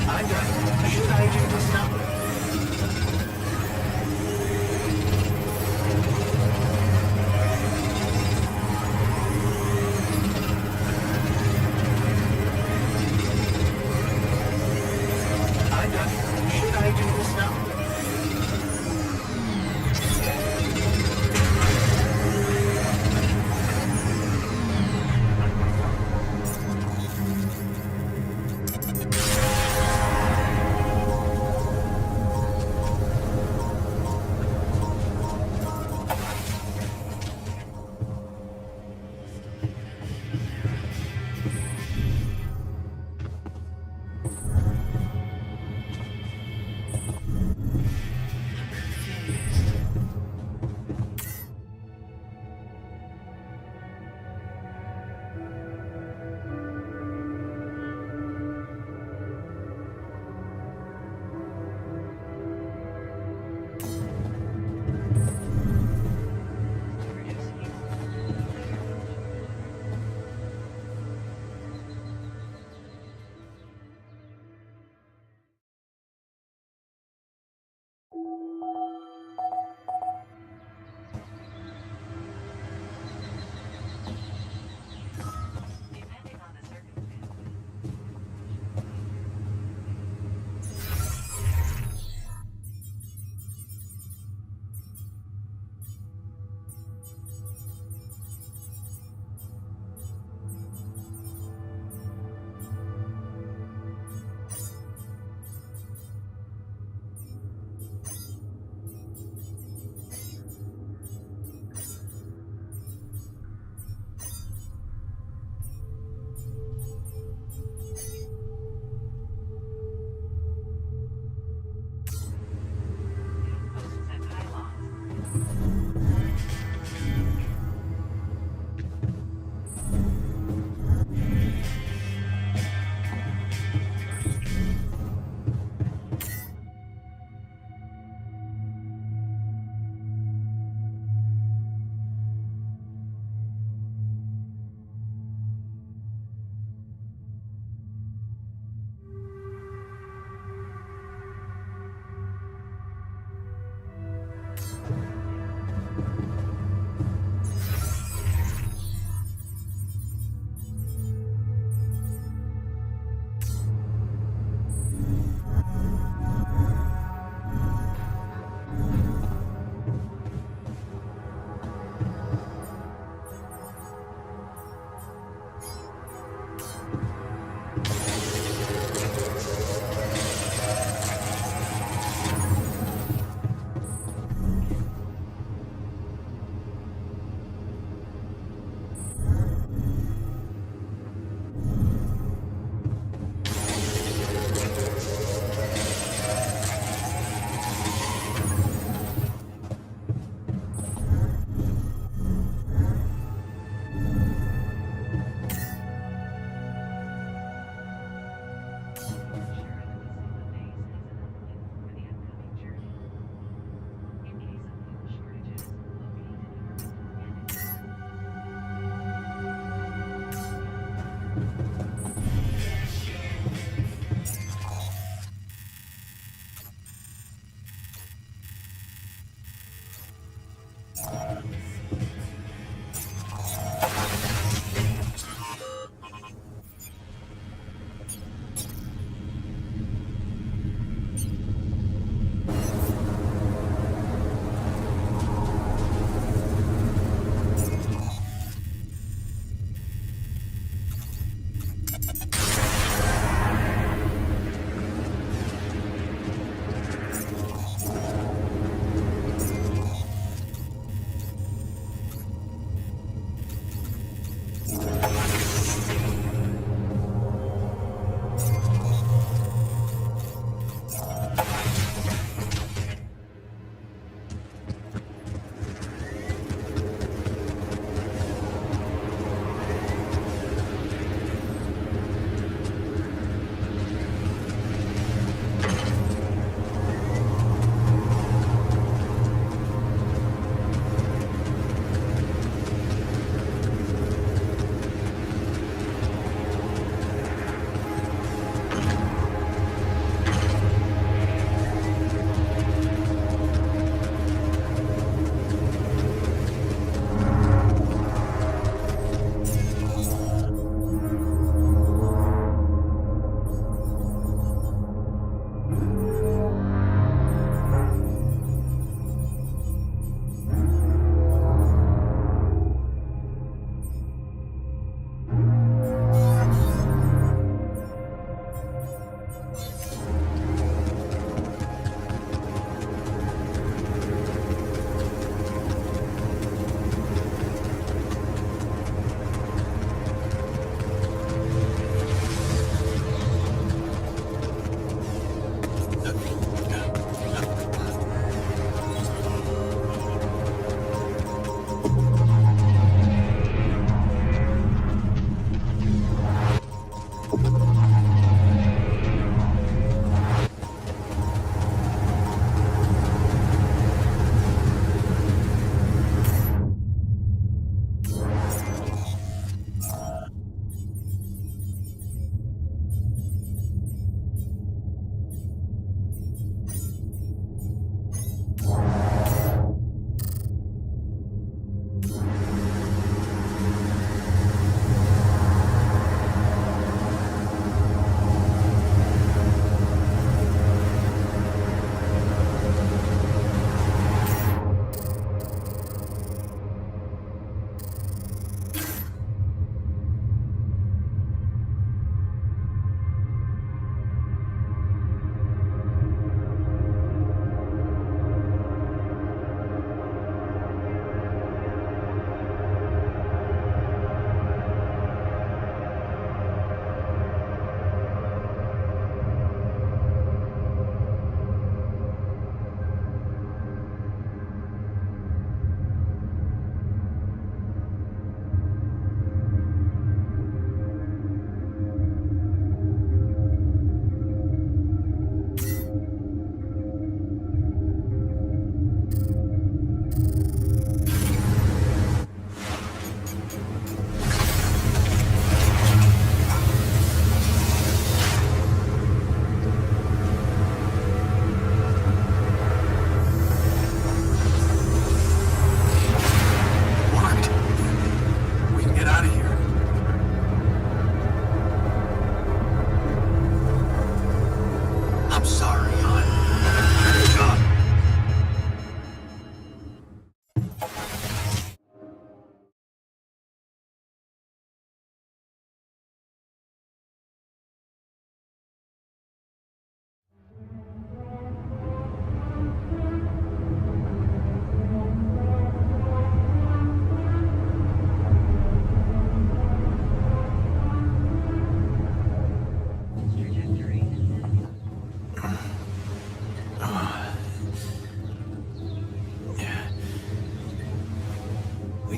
I'm done. Should I do this now? I'm done. Should I do this now?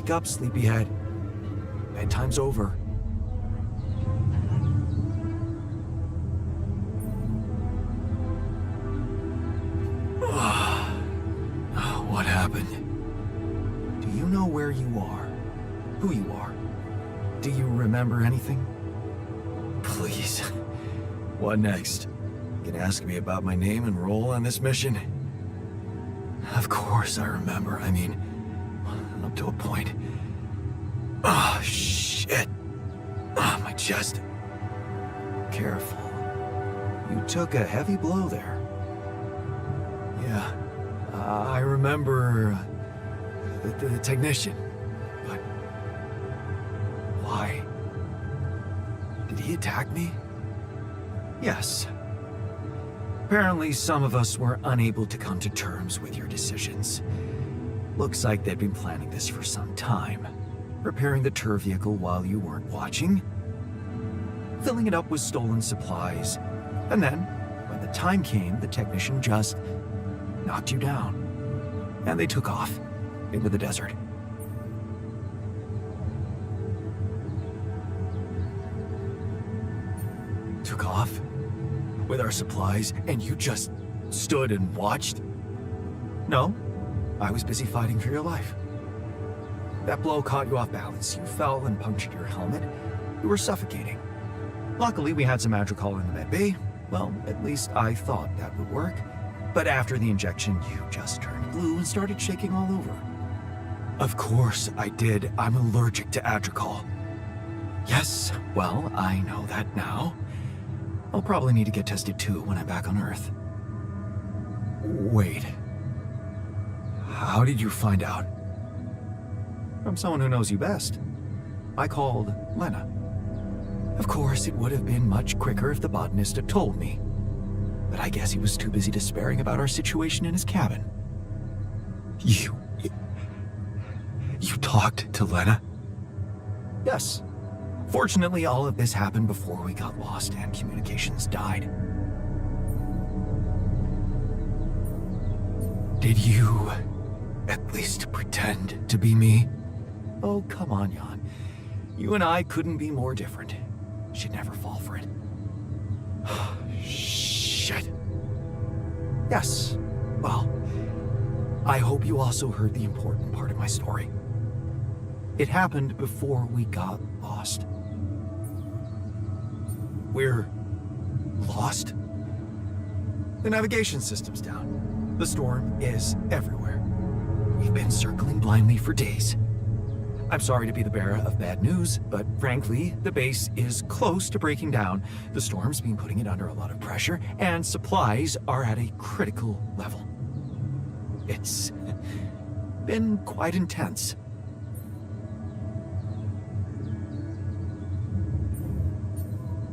Wake up, sleepyhead. Bedtime's over. What happened? Do you know where you are? Who you are? Do you remember anything? Please. What next? You can ask me about my name and role on this mission? Of course I remember. I mean, up to a point. Oh, shit. Oh, my chest. Careful. You took a heavy blow there. Yeah. I remember the technician. But why? Did he attack me? Yes. Apparently, some of us were unable to come to terms with your decisions. Looks like they'd been planning this for some time. Repairing the tour vehicle while you weren't watching. Filling it up with stolen supplies. And then, when the time came, the technician just knocked you down. And they took off into the desert. Took off? With our supplies, and you just stood and watched? No, I was busy fighting for your life. That blow caught you off balance. You fell and punctured your helmet. You were suffocating. Luckily, we had some Madrigal in the med bay. Well, at least I thought that would work. But after the injection, you just turned blue and started shaking all over. Of course I did. I'm allergic to Adrical. Yes, well, I know that now. I'll probably need to get tested too when I'm back on Earth. Wait. How did you find out? From someone who knows you best. I called Lena. Of course, it would have been much quicker if the botanist had told me. But I guess he was too busy despairing about our situation in his cabin. You talked to Lena? Yes. Fortunately, all of this happened before we got lost and communications died. Did you at least pretend to be me? Oh, come on, Jan. You and I couldn't be more different. She'd never fall for it. Shit. Yes. Well, I hope you also heard the important part of my story. It happened before we got lost. We're lost? The navigation system's down. The storm is everywhere. We've been circling blindly for days. I'm sorry to be the bearer of bad news, but frankly, the base is close to breaking down. The storm's been putting it under a lot of pressure, and supplies are at a critical level. It's been quite intense.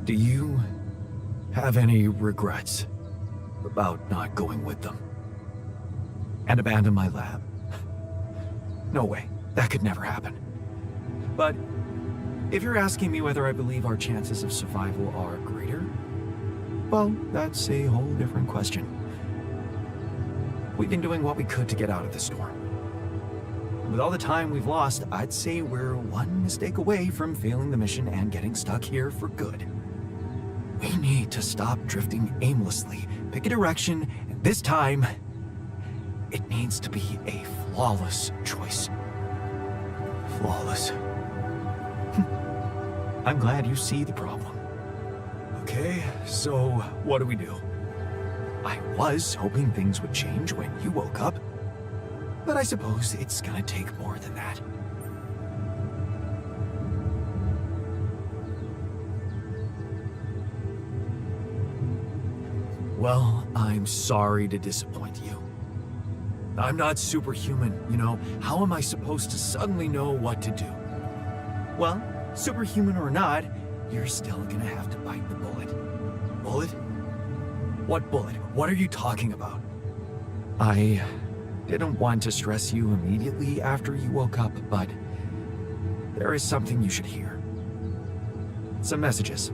Do you have any regrets about not going with them? And abandon my lab? No way. That could never happen. But if you're asking me whether I believe our chances of survival are greater, well, that's a whole different question. We've been doing what we could to get out of the storm. With all the time we've lost, I'd say we're one mistake away from failing the mission and getting stuck here for good. We need to stop drifting aimlessly, pick a direction, and this time, it needs to be a flawless choice. Flawless. I'm glad you see the problem. Okay, so what do we do? I was hoping things would change when you woke up, but I suppose it's gonna take more than that. Well, I'm sorry to disappoint you. I'm not superhuman, you know. How am I supposed to suddenly know what to do? Well, superhuman or not, you're still gonna have to bite the bullet. Bullet? What bullet? What are you talking about? I didn't want to stress you immediately after you woke up, but there is something you should hear. Some messages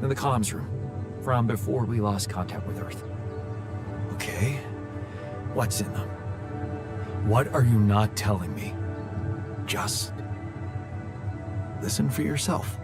in the comms room from before we lost contact with Earth. Okay. What's in them? What are you not telling me? Just listen for yourself.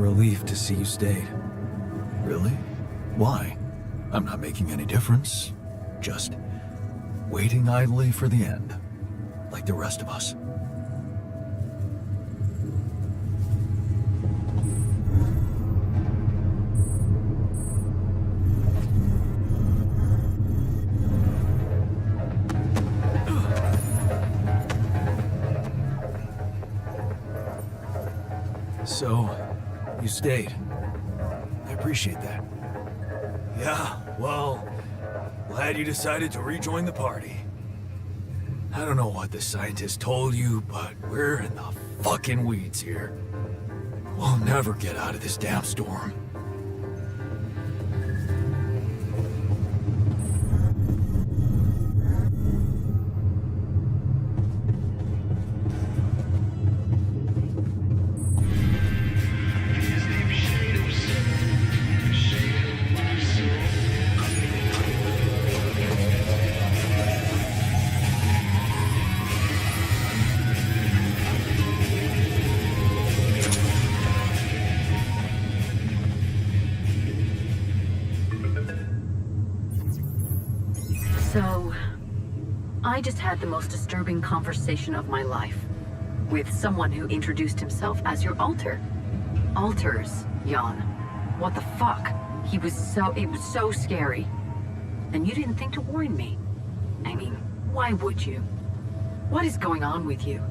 relief to see you stayed. Really? Why? I'm not making any difference. Just waiting idly for the end, like the rest of us. So, you stayed. I appreciate that. Yeah, well, glad you decided to rejoin the party. I don't know what the scientists told you, but we're in the fucking weeds here. We'll never get out of this damn storm. So, I just had the most disturbing conversation of my life with someone who introduced himself as your alter. Alters, Jan. What the fuck? It was so scary. And you didn't think to warn me. I mean, why would you? What is going on with you?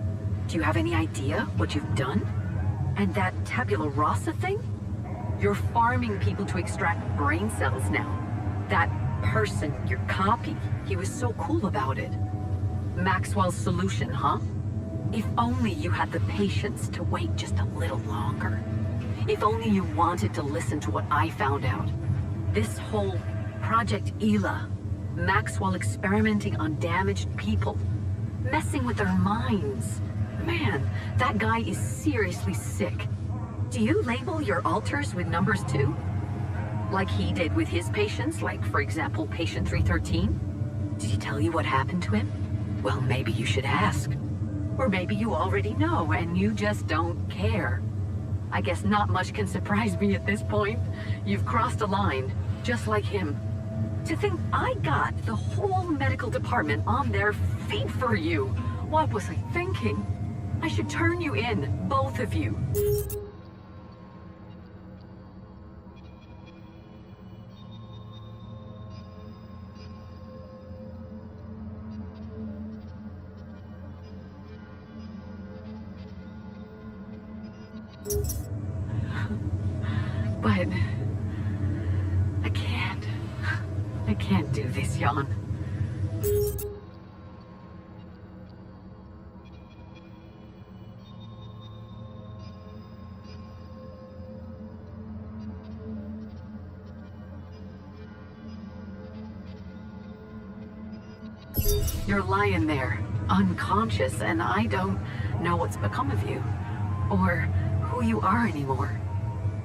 Do you have any idea what you've done? And that tabula rasa thing? You're farming people to extract brain cells now. That person, your copy, he was so cool about it. Maxwell's solution, huh? If only you had the patience to wait just a little longer. If only you wanted to listen to what I found out. This whole Project Ela, Maxwell experimenting on damaged people, messing with their minds. Man, that guy is seriously sick. Do you label your alters with numbers too? Like he did with his patients, like, for example, patient 313? Did he tell you what happened to him? Well, maybe you should ask. Or maybe you already know and you just don't care. I guess not much can surprise me at this point. You've crossed a line, just like him. To think I got the whole medical department on their feet for you. What was I thinking? I should turn you in, both of you. But I can't do this, Jan. You're lying there, unconscious, and I don't know what's become of you, or who you are anymore.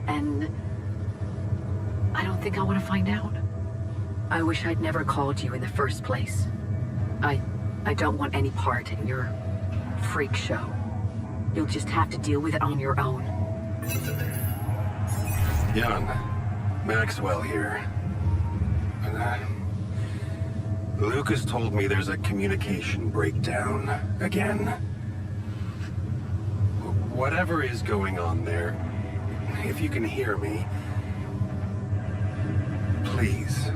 And I don't think I want to find out. I wish I'd never called you in the first place. I don't want any part in your freak show. You'll just have to deal with it on your own. Jan, Maxwell here. Lucas told me there's a communication breakdown again. Whatever is going on there, if you can hear me, please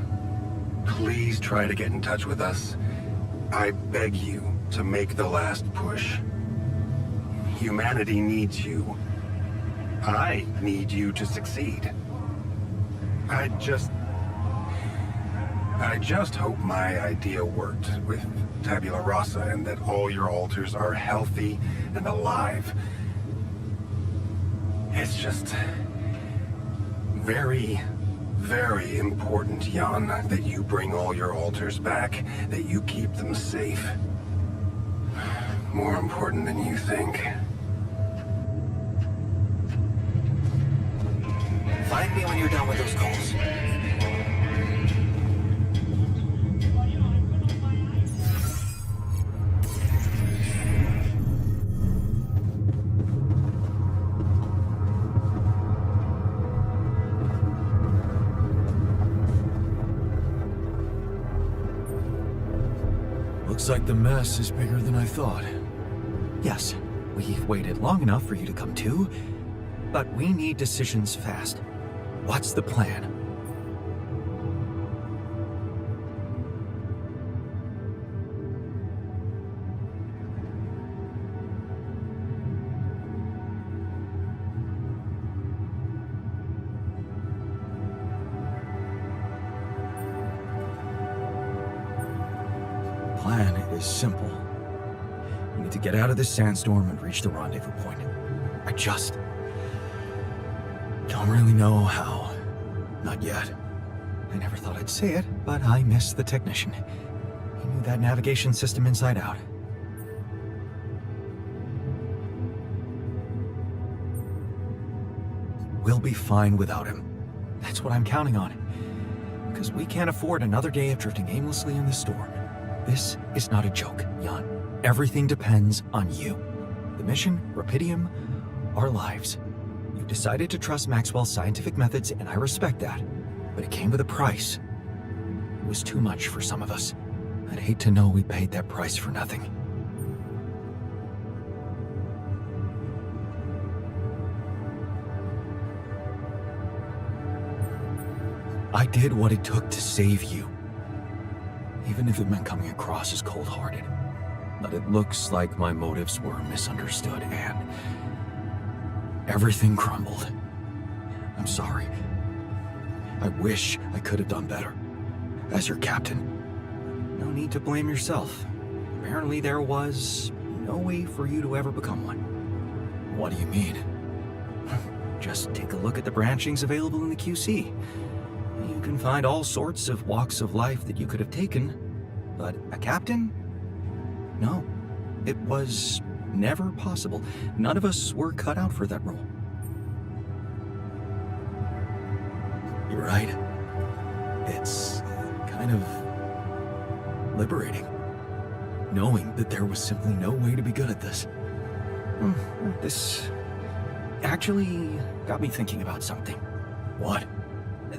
try to get in touch with us. I beg you to make the last push. Humanity needs you. I need you to succeed. I just hope my idea worked with Tabula Rasa and that all your alters are healthy and alive. It's just very, very important, Jan, that you bring all your alters back, that you keep them safe. More important than you think. Find me when you're done with those calls. Looks like the mess is bigger than I thought. Yes, we've waited long enough for you to come to, but we need decisions fast. What's the plan? Plan is simple. We need to get out of this sandstorm and reach the rendezvous point. I just don't really know how. Not yet. I never thought I'd say it, but I miss the technician. He knew that navigation system inside out. We'll be fine without him. That's what I'm counting on. Because we can't afford another day of drifting aimlessly in the storm. This is not a joke, Jan. Everything depends on you. The mission, Rapidium, our lives. You decided to trust Maxwell's scientific methods, and I respect that. But it came with a price. It was too much for some of us. I'd hate to know we paid that price for nothing. I did what it took to save you. Even if it meant coming across as cold-hearted. But it looks like my motives were misunderstood, and everything crumbled. I'm sorry. I wish I could have done better. As your captain. No need to blame yourself. Apparently there was no way for you to ever become one. What do you mean? Just take a look at the branchings available in the QC. You can find all sorts of walks of life that you could have taken, but a captain? No, it was never possible. None of us were cut out for that role. You're right. It's kind of liberating, knowing that there was simply no way to be good at this. This actually got me thinking about something. What?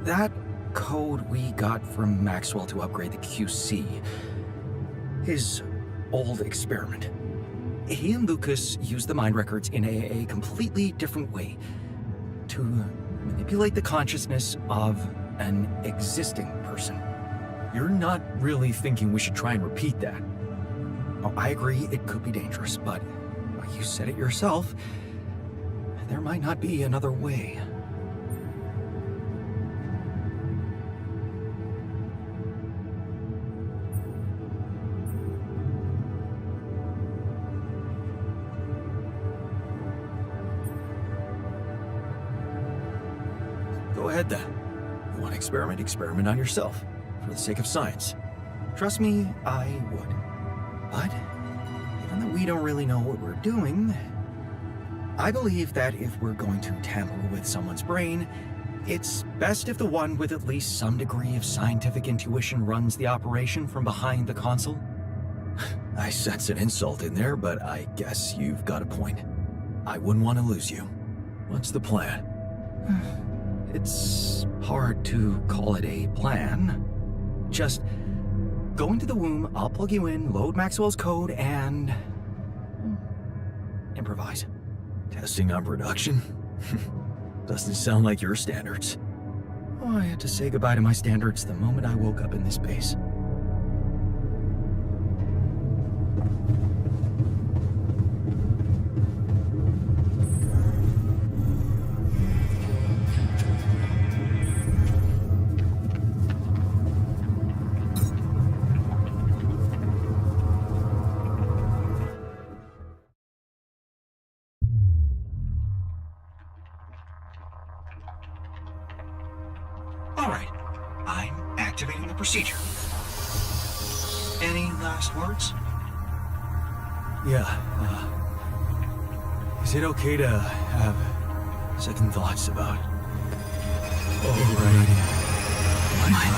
That code we got from Maxwell to upgrade the QC. His old experiment. He and Lucas used the mind records in a completely different way to manipulate the consciousness of an existing person. You're not really thinking we should try and repeat that. Oh, I agree it could be dangerous, but you said it yourself. There might not be another way. Go ahead then. You want to experiment? Experiment on yourself. For the sake of science. Trust me, I would. But, even though we don't really know what we're doing, I believe that if we're going to tamper with someone's brain, it's best if the one with at least some degree of scientific intuition runs the operation from behind the console. I sense an insult in there, but I guess you've got a point. I wouldn't want to lose you. What's the plan? It's hard to call it a plan. Just go into the womb, I'll plug you in, load Maxwell's code, and improvise. Testing on production? Doesn't sound like your standards. Oh, I had to say goodbye to my standards the moment I woke up in this base. Alright, I'm activating the procedure. Any last words? Yeah, is it okay to have second thoughts about overriding my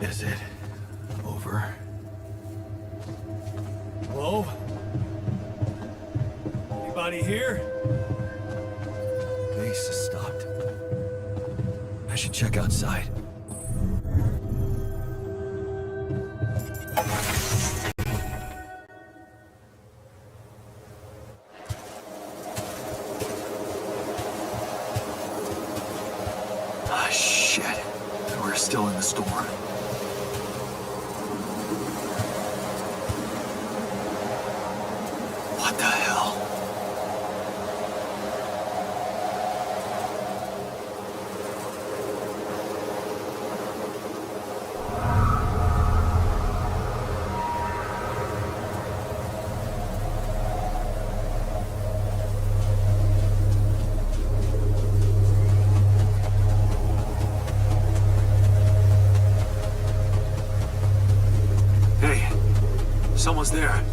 Is it over? Hello? Anybody here? Base has stopped. I should check outside. Ah, shit. We're still in the storm. What the hell? Hey, someone's there.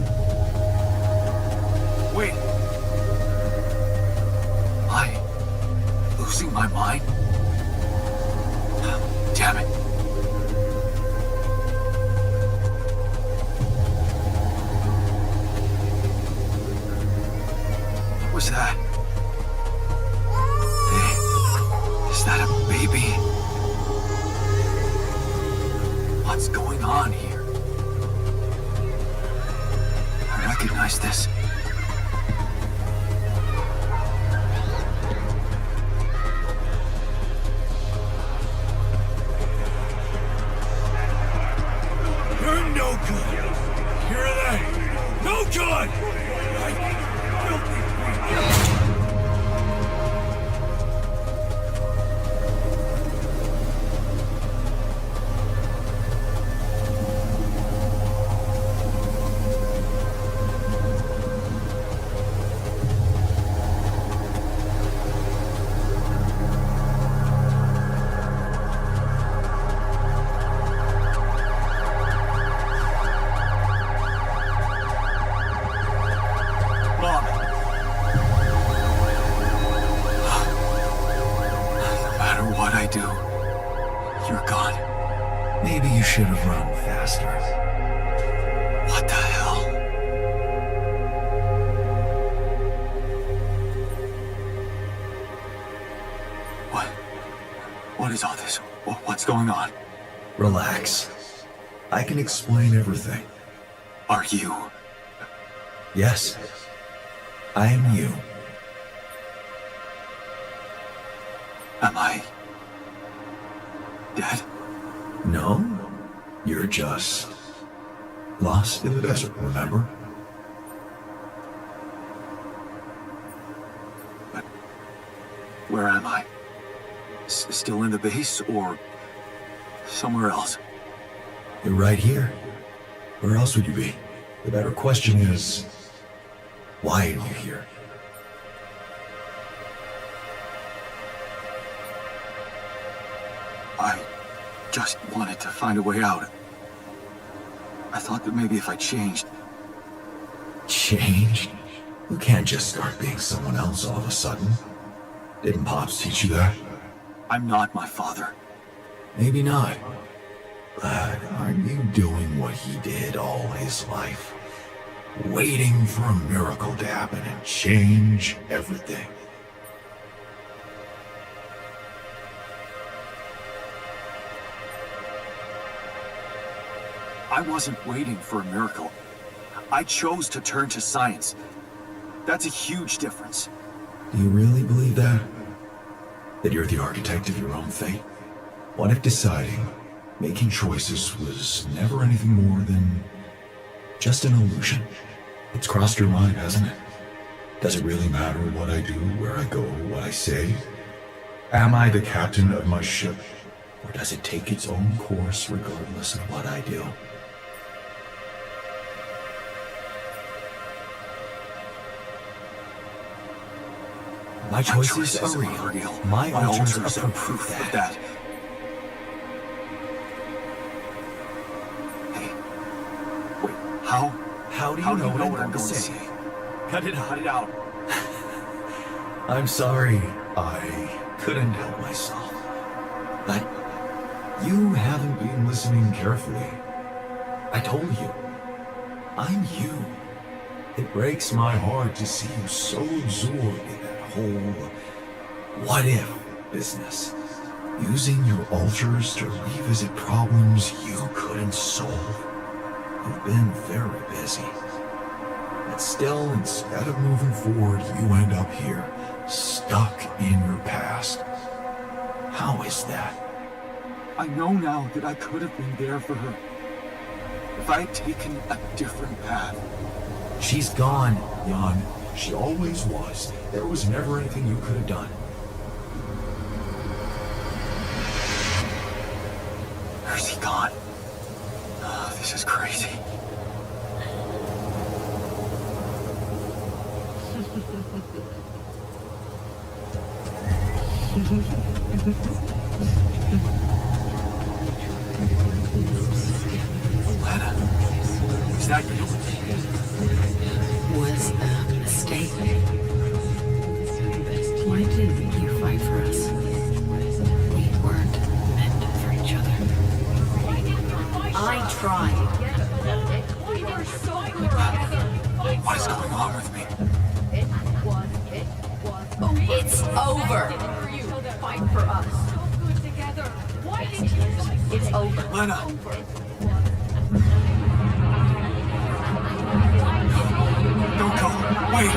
Wait. Am I losing my mind? Damn it. What was that? Hey, is that a baby? What's going on here? I recognize this. You're no good. Hear that? No good! Mom. No matter what I do, you're gone. Maybe you should have run faster. What the hell? What is all this? What's going on? Relax. I can explain everything. Are you? Yes. I am you. Am I dead? No. You're just lost in the desert, remember? But where am I? Still in the base or somewhere else? You're right here. Where else would you be? The better question is, why are you here? I just wanted to find a way out. I thought that maybe if I changed. Changed? You can't just start being someone else all of a sudden. Didn't Pops teach you that? I'm not my father. Maybe not. But aren't you doing what he did all his life? Waiting for a miracle to happen and change everything. I wasn't waiting for a miracle. I chose to turn to science. That's a huge difference. Do you really believe that? That you're the architect of your own fate? What if deciding, making choices was never anything more than just an illusion? It's crossed your mind, hasn't it? Does it really matter what I do, where I go, what I say? Am I the captain of my ship? Or does it take its own course regardless of what I do? My choices are real. My alters are proof of that. Hey, wait, how? How do you know what I'm going to say? Cut it out. I'm sorry. I couldn't help myself. But You haven't been listening carefully. I told you. I'm you. It breaks my heart to see you so absorbed in that whole what-if business. Using your alters to revisit problems you couldn't solve. You've been very busy. But still, instead of moving forward, you end up here, stuck in your past. How is that? I know now that I could have been there for her. If I had taken a different path. She's gone, Jan. She always was. There was never anything you could have done. Where's he gone? Oh, this is crazy. Lana, is that you? Was a mistake. Why didn't you fight for us? We weren't meant for each other. I tried. What is going on with me? It's over. Fight for us. It's over. Lana! Don't go! Wait!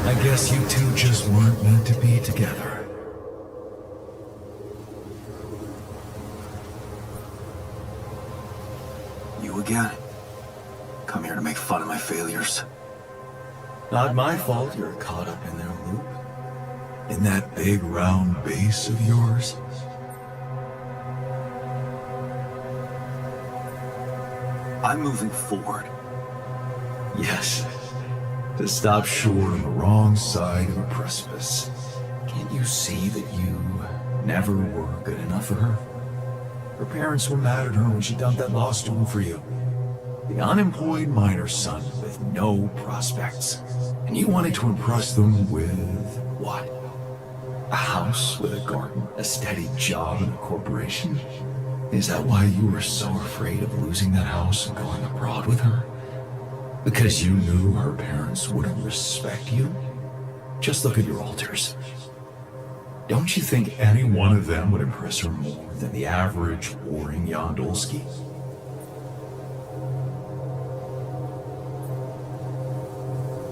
I guess you two just weren't meant to be together. You again? Come here to make fun of my failures. Not my fault you're caught up in their loop. In that big round base of yours. I'm moving forward. Yes. To stop short on the wrong side of a precipice. Can't you see that you never were good enough for her? Her parents were mad at her when she dumped that law student for you. The unemployed miner's son with no prospects. And you wanted to impress them with what? A house with a garden, a steady job in a corporation? Is that why you were so afraid of losing that house and going abroad with her? Because you knew her parents wouldn't respect you? Just look at your alters. Don't you think any one of them would impress her more than the average warring Yondolski?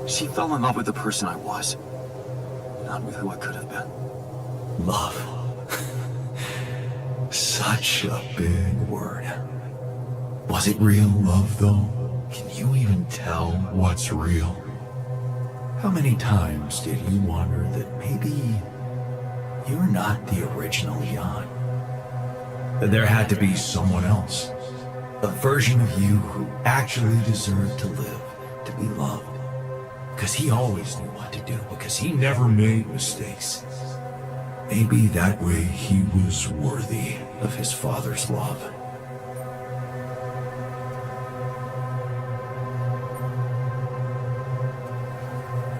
She fell in love with the person I was, not with who I could have been. Love. Such a big word. Was it real love, though? Can you even tell what's real? How many times did you wonder that maybe you're not the original Jan? That there had to be someone else. A version of you who actually deserved to live, to be loved. Because he always knew what to do, because he never made mistakes. Maybe that way he was worthy of his father's love.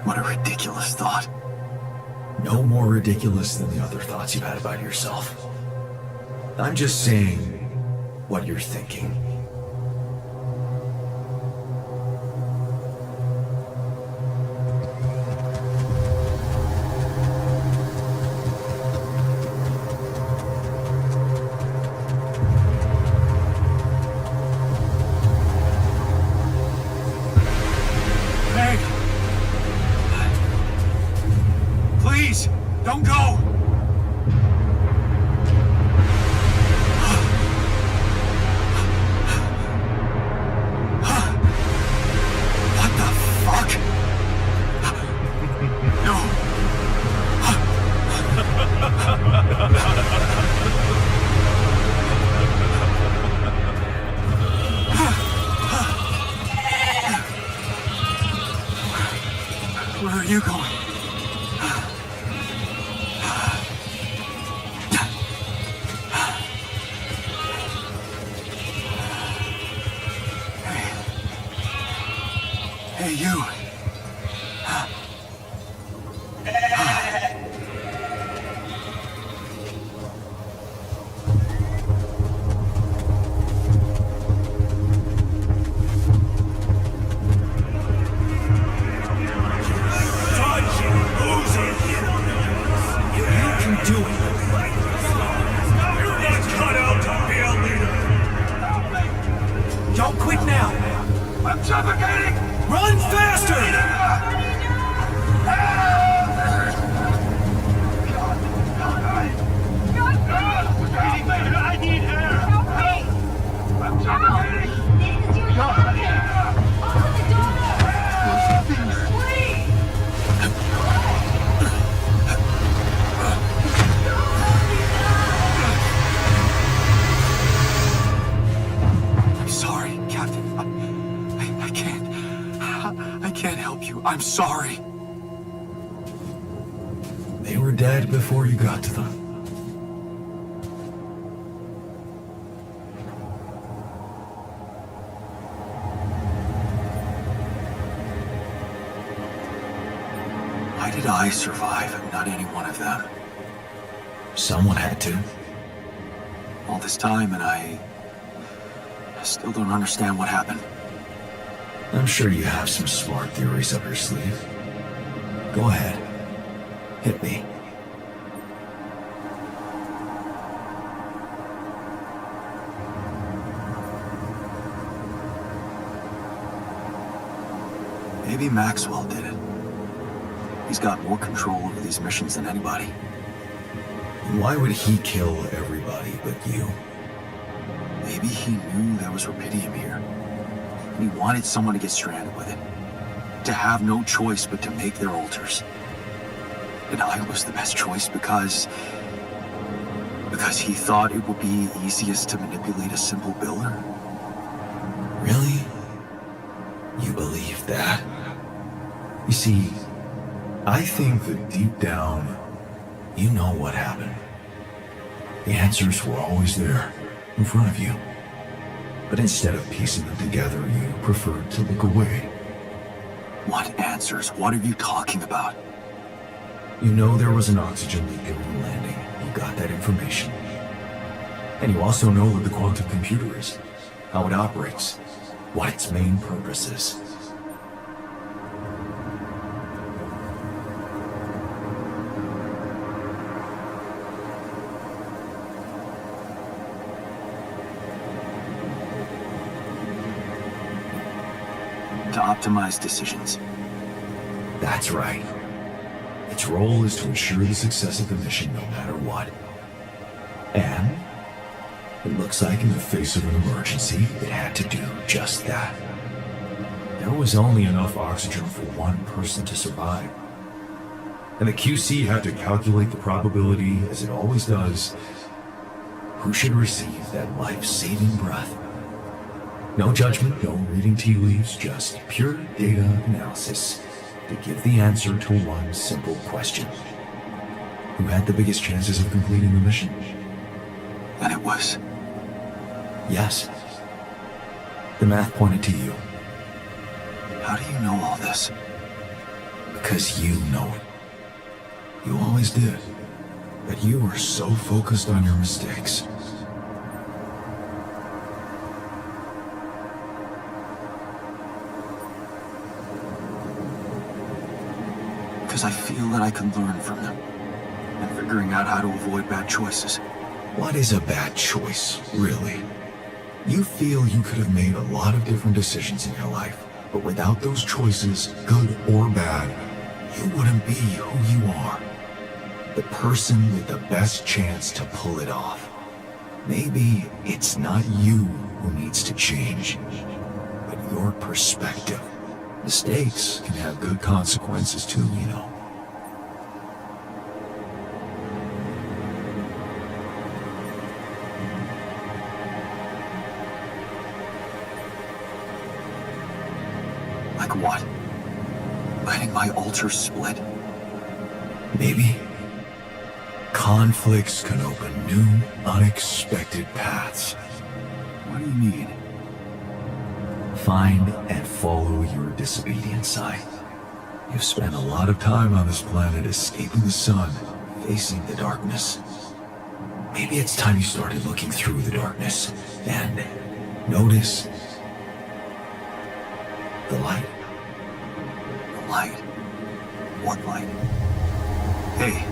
What a ridiculous thought. No more ridiculous than the other thoughts you've had about yourself. I'm just saying what you're thinking. Please, don't go! What the fuck? No. Where are you going? do it. You're not cut out to be a leader. Don't quit now. I'm suffocating. Run faster! I need air. I'm suffocating. I'm sorry, Captain. I can't help you. I'm sorry. They were dead before you got to them. Why did I survive and not any one of them? Someone had to. All this time and I still don't understand what happened. I'm sure you have some smart theories up your sleeve. Go ahead. Hit me. Maybe Maxwell did it. He's got more control over these missions than anybody. Why would he kill everybody but you? Maybe he knew there was rubidium here. And he wanted someone to get stranded with it. To have no choice but to make their altars. And I was the best choice because he thought it would be easiest to manipulate a simple builder? Really? You believe that? You see, I think that deep down, you know what happened. The answers were always there, in front of you. But instead of piecing them together, you preferred to look away. What answers? What are you talking about? You know there was an oxygen leak during the landing. You got that information. And you also know what the quantum computer is, how it operates, what its main purpose is. To optimize decisions. That's right. Its role is to ensure the success of the mission no matter what. And it looks like in the face of an emergency, it had to do just that. There was only enough oxygen for one person to survive. And the QC had to calculate the probability, as it always does, who should receive that life-saving breath. No judgment, no reading tea leaves, just pure data analysis to give the answer to one simple question. Who had the biggest chances of completing the mission? And it was... Yes. The math pointed to you. How do you know all this? Because you know it. You always did. But you were so focused on your mistakes. Because I feel that I can learn from them. And figuring out how to avoid bad choices. What is a bad choice, really? You feel you could have made a lot of different decisions in your life, but without those choices, good or bad, you wouldn't be who you are. The person with the best chance to pull it off. Maybe it's not you who needs to change, but your perspective. Mistakes can have good consequences too, you know. Like what? Letting my altar split? Maybe. Conflicts can open new, unexpected paths. What do you mean? Find and follow your disobedient side. You've spent a lot of time on this planet escaping the sun, facing the darkness. Maybe it's time you started looking through the darkness and notice the light. The light? What light? Hey,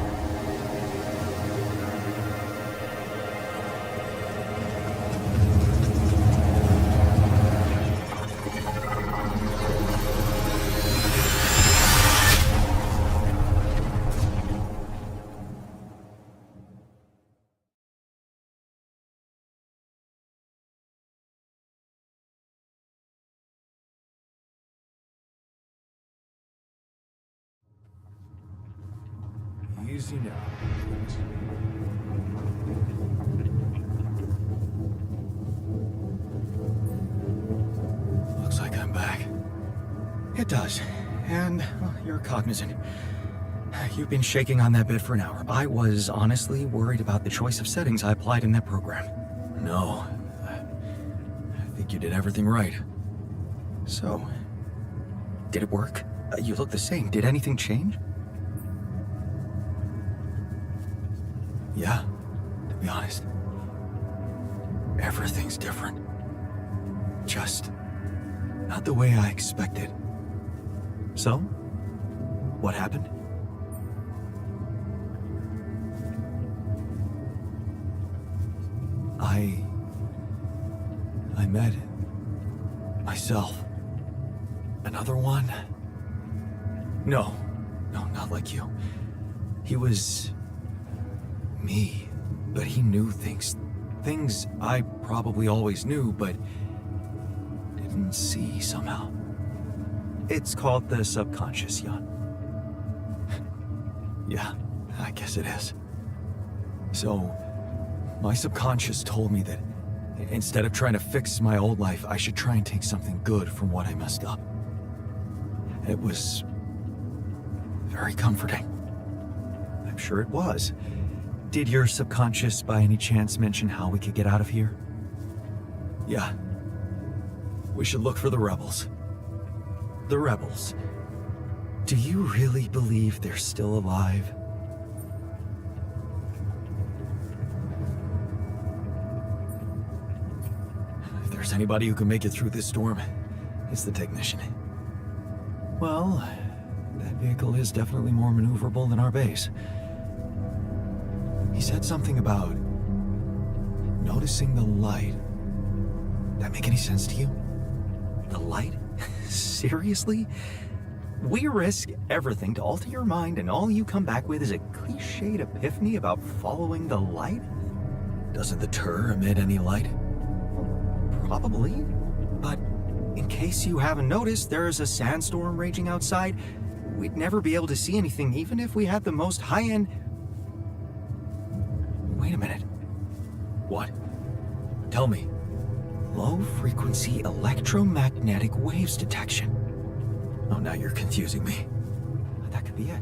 Easy now. Looks like I'm back. It does. And well, you're cognizant. You've been shaking on that bed for an hour. I was honestly worried about the choice of settings I applied in that program. No. I think you did everything right. So, did it work? You look the same. Did anything change? Yeah, to be honest. Everything's different. Just not the way I expected. So, what happened? I met myself. Another one? No, not like you. He was me, but he knew things I probably always knew, but didn't see somehow. It's called the subconscious, Jan. Yeah, I guess it is. So, my subconscious told me that instead of trying to fix my old life, I should try and take something good from what I messed up. It was very comforting. I'm sure it was. Did your subconscious by any chance mention how we could get out of here? Yeah. We should look for the rebels. The rebels. Do you really believe they're still alive? If there's anybody who can make it through this storm, it's the technician. Well, that vehicle is definitely more maneuverable than our base. He said something about noticing the light. That make any sense to you? The light? Seriously? We risk everything to alter your mind, and all you come back with is a cliched epiphany about following the light? Doesn't the tur emit any light? Probably. But in case you haven't noticed, there is a sandstorm raging outside. We'd never be able to see anything, even if we had the most high-end... Wait a minute. What? Tell me. Low-frequency electromagnetic waves detection. Oh, now you're confusing me. That could be it.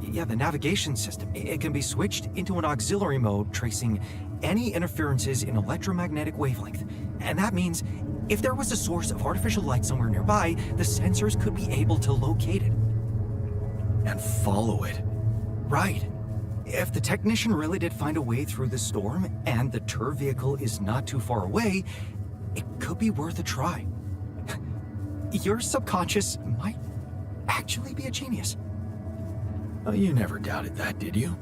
Yeah, the navigation system. It can be switched into an auxiliary mode, tracing any interferences in electromagnetic wavelength. And that means if there was a source of artificial light somewhere nearby, the sensors could be able to locate it. And follow it. Right. If the technician really did find a way through the storm, and the tur vehicle is not too far away, it could be worth a try. Your subconscious might actually be a genius. Oh, you never doubted that, did you?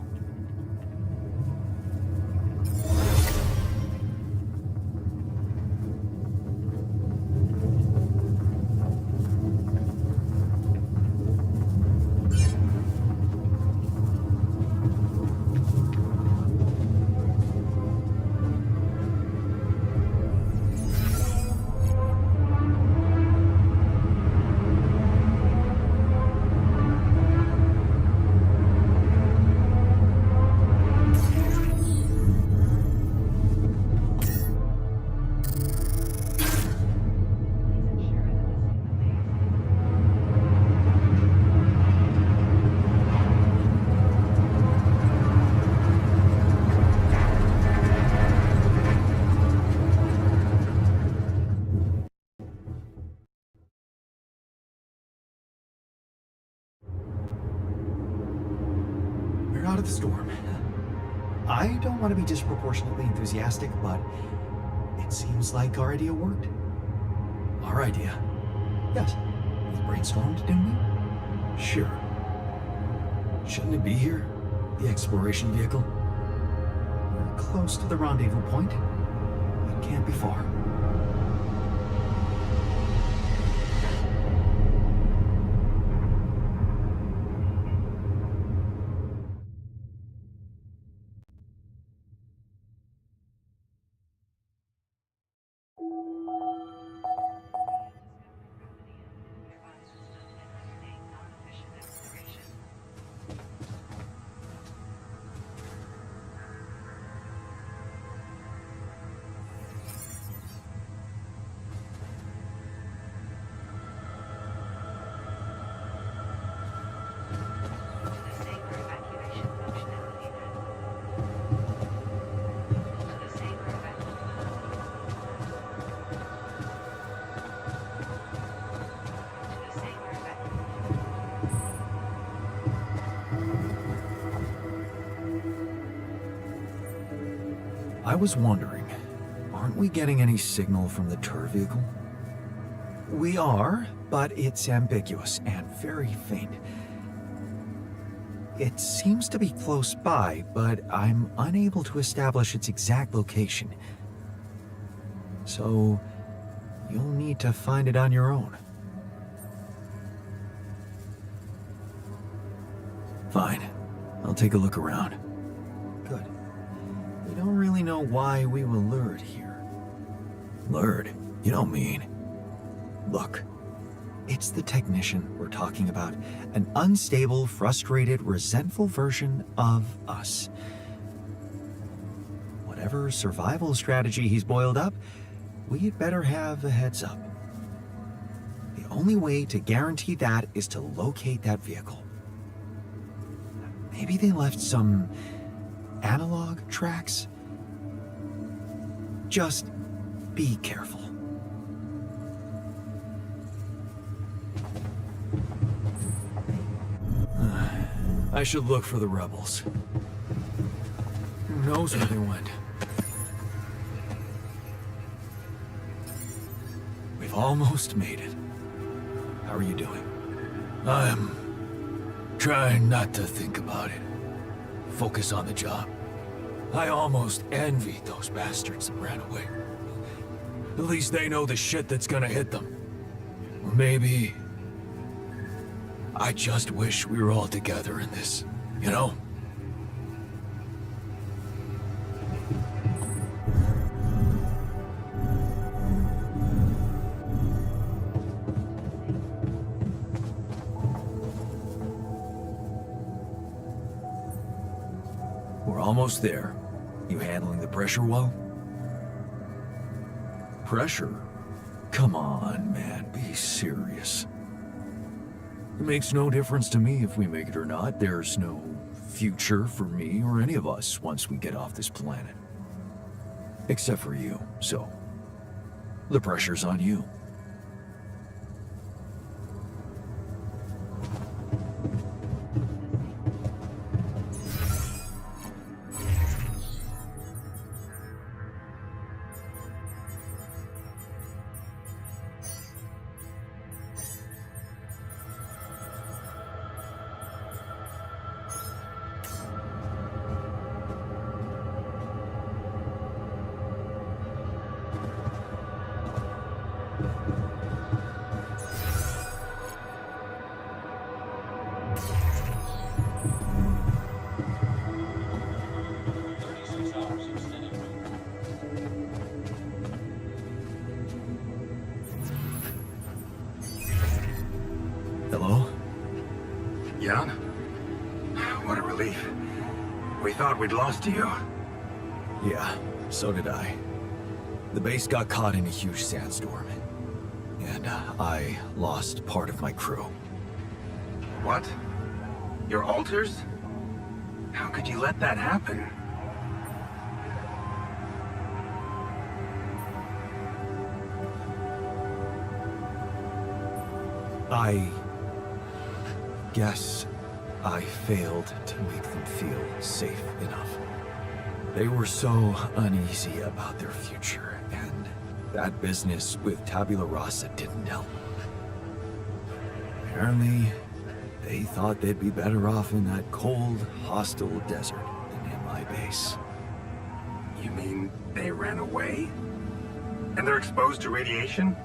We're out of the storm. I don't want to be disproportionately enthusiastic, but it seems like our idea worked. Our idea? Yes. We brainstormed, didn't we? Sure. Shouldn't it be here? The exploration vehicle? We're close to the rendezvous point. It can't be far. I was wondering, aren't we getting any signal from the tour vehicle? We are, but it's ambiguous and very faint. It seems to be close by, but I'm unable to establish its exact location. So, you'll need to find it on your own. Fine. I'll take a look around. Good. We don't really know why we were lured here. Lured? You don't mean... Look. It's the technician we're talking about. An unstable, frustrated, resentful version of us. Whatever survival strategy he's boiled up, we'd better have a heads up. The only way to guarantee that is to locate that vehicle. Maybe they left some analog tracks? Just be careful. I should look for the rebels. Who knows where they went? We've almost made it. How are you doing? I'm trying not to think about it. Focus on the job. I almost envied those bastards that ran away. At least they know the shit that's gonna hit them. Or maybe... I just wish we were all together in this, you know? We're almost there. You handling the pressure well? Pressure? Come on, man, be serious. It makes no difference to me if we make it or not. There's no future for me or any of us once we get off this planet. Except for you, so the pressure's on you. Hello? Jan? What a relief. We thought we'd lost you. Yeah, so did I. The base got caught in a huge sandstorm. And I lost part of my crew. What? Your alters? How could you let that happen? I guess I failed to make them feel safe enough. They were so uneasy about their future, and that business with Tabula Rasa didn't help. Apparently, they thought they'd be better off in that cold, hostile desert than in my base. You mean they ran away? And they're exposed to radiation?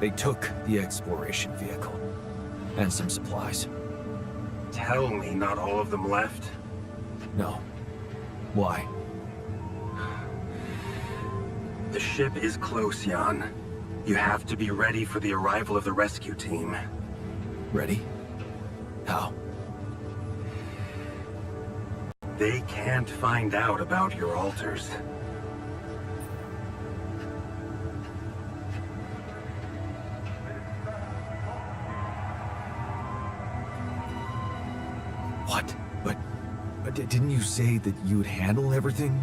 They took the exploration vehicle and some supplies. Tell me not all of them left? No. Why? The ship is close, Jan. You have to be ready for the arrival of the rescue team. Ready? How? They can't find out about your alters. What? But didn't you say that you'd handle everything?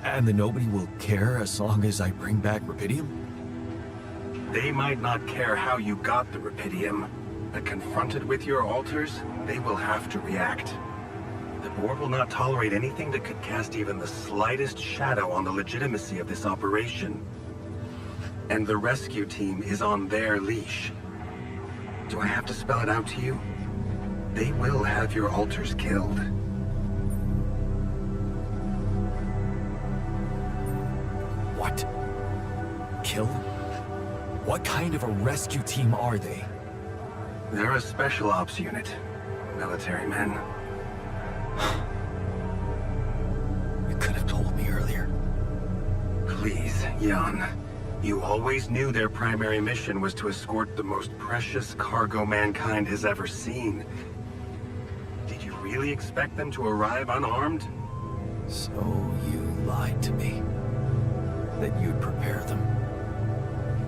And that nobody will care as long as I bring back Rapidium? They might not care how you got the Rapidium, but confronted with your alters, they will have to react. The board will not tolerate anything that could cast even the slightest shadow on the legitimacy of this operation. And the rescue team is on their leash. Do I have to spell it out to you? They will have your alters killed. What? Killed? What kind of a rescue team are they? They're a special ops unit. Military men. You could have told me earlier. Please, Jan. You always knew their primary mission was to escort the most precious cargo mankind has ever seen. Did you really expect them to arrive unarmed? So you lied to me. That you'd prepare them.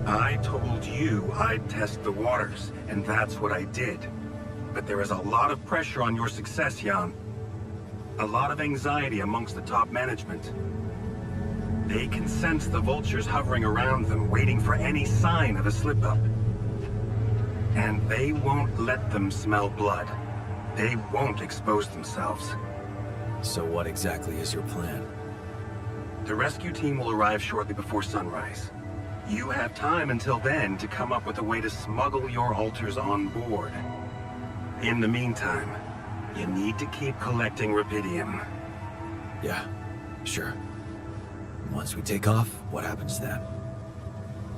I told you I'd test the waters, and that's what I did. But there is a lot of pressure on your success, Jan. A lot of anxiety amongst the top management. They can sense the vultures hovering around them, waiting for any sign of a slip-up. And they won't let them smell blood. They won't expose themselves. So what exactly is your plan? The rescue team will arrive shortly before sunrise. You have time until then to come up with a way to smuggle your alters on board. In the meantime, you need to keep collecting Rapidium. Yeah, sure. Once we take off, what happens then?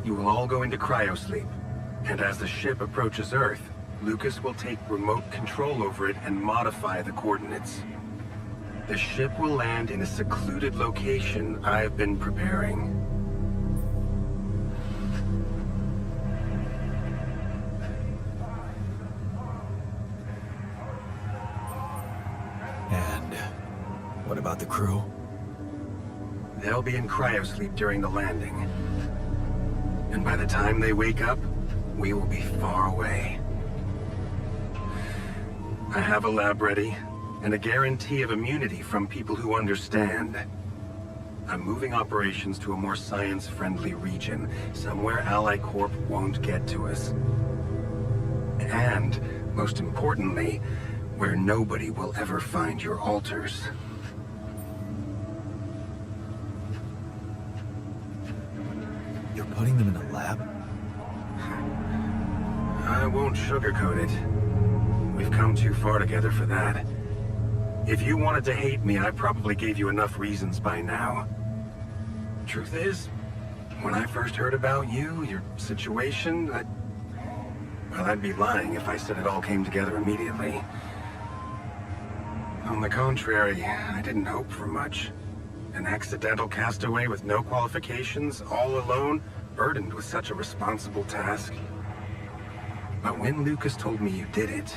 You will all go into cryosleep, and as the ship approaches Earth, Lucas will take remote control over it and modify the coordinates. The ship will land in a secluded location I've been preparing. And what about the crew? They'll be in cryosleep during the landing. And by the time they wake up, we will be far away. I have a lab ready, and a guarantee of immunity from people who understand. I'm moving operations to a more science-friendly region, somewhere Ally Corp won't get to us. And, most importantly, where nobody will ever find your alters. You're putting them in a lab? I won't sugarcoat it. We've come too far together for that. If you wanted to hate me, I probably gave you enough reasons by now. Truth is, when I first heard about you, your situation, I'd be lying if I said it all came together immediately. On the contrary, I didn't hope for much. An accidental castaway with no qualifications, all alone, burdened with such a responsible task. But when Lucas told me you did it,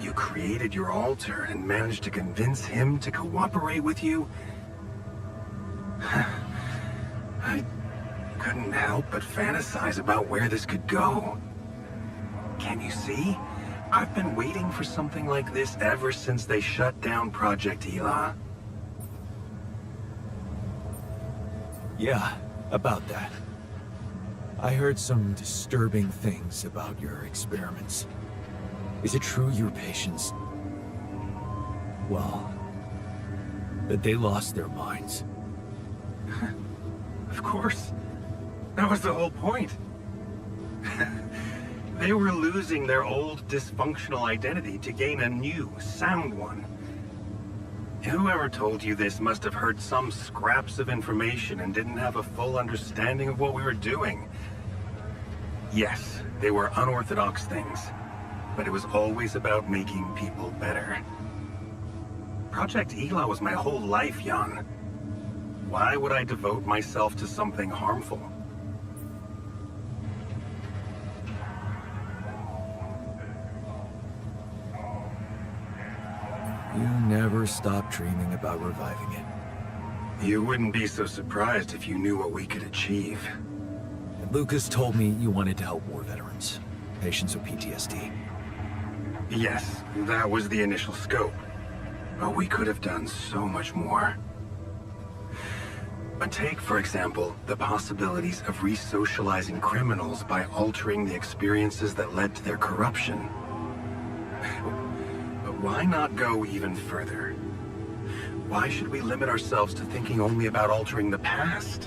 you created your alter and managed to convince him to cooperate with you, I couldn't help but fantasize about where this could go. Can you see? I've been waiting for something like this ever since they shut down Project Elah. Yeah, about that. I heard some disturbing things about your experiments. Is it true your patients... well... that they lost their minds? Of course. That was the whole point. They were losing their old dysfunctional identity to gain a new, sound one. Whoever told you this must have heard some scraps of information and didn't have a full understanding of what we were doing. Yes, they were unorthodox things, but it was always about making people better. Project Elah was my whole life, Jan. Why would I devote myself to something harmful? You never stopped dreaming about reviving it. You wouldn't be so surprised if you knew what we could achieve. And Lucas told me you wanted to help war veterans, patients with PTSD. Yes, that was the initial scope. But we could have done so much more. But take, for example, the possibilities of re-socializing criminals by altering the experiences that led to their corruption. Why not go even further? Why should we limit ourselves to thinking only about altering the past?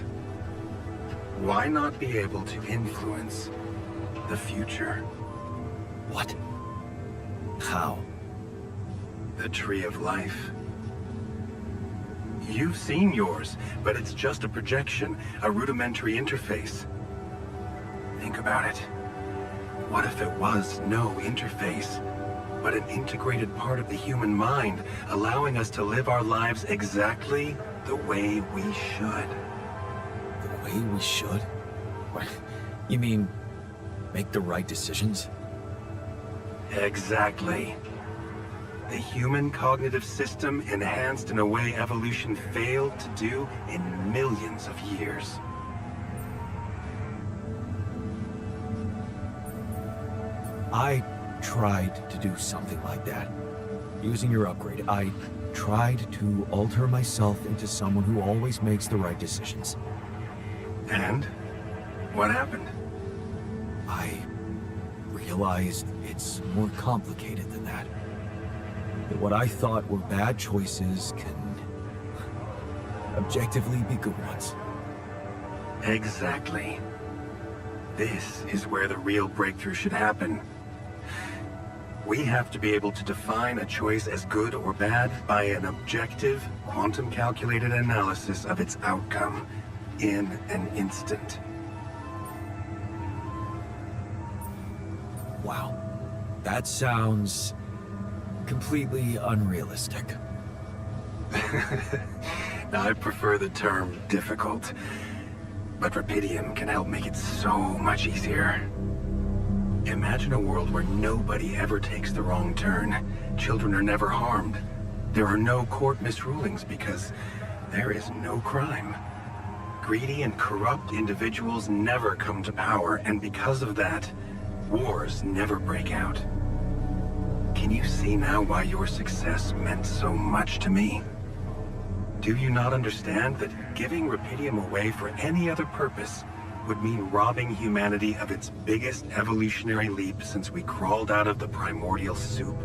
Why not be able to influence the future? What? How? The Tree of Life. You've seen yours, but it's just a projection, a rudimentary interface. Think about it. What if it was no interface, but an integrated part of the human mind, allowing us to live our lives exactly the way we should? The way we should? What? You mean, make the right decisions? Exactly. The human cognitive system enhanced in a way evolution failed to do in millions of years. I tried to do something like that. Using your upgrade, I tried to alter myself into someone who always makes the right decisions. And? What happened? I realized it's more complicated than that. That what I thought were bad choices can objectively be good ones. Exactly. This is where the real breakthrough should happen. We have to be able to define a choice as good or bad by an objective, quantum-calculated analysis of its outcome in an instant. Wow. That sounds completely unrealistic. I prefer the term difficult, but Rapidium can help make it so much easier. Imagine a world where nobody ever takes the wrong turn. Children are never harmed. There are no court misrulings because there is no crime. Greedy and corrupt individuals never come to power, and because of that, wars never break out. Can you see now why your success meant so much to me? Do you not understand that giving Rapidium away for any other purpose would mean robbing humanity of its biggest evolutionary leap since we crawled out of the primordial soup?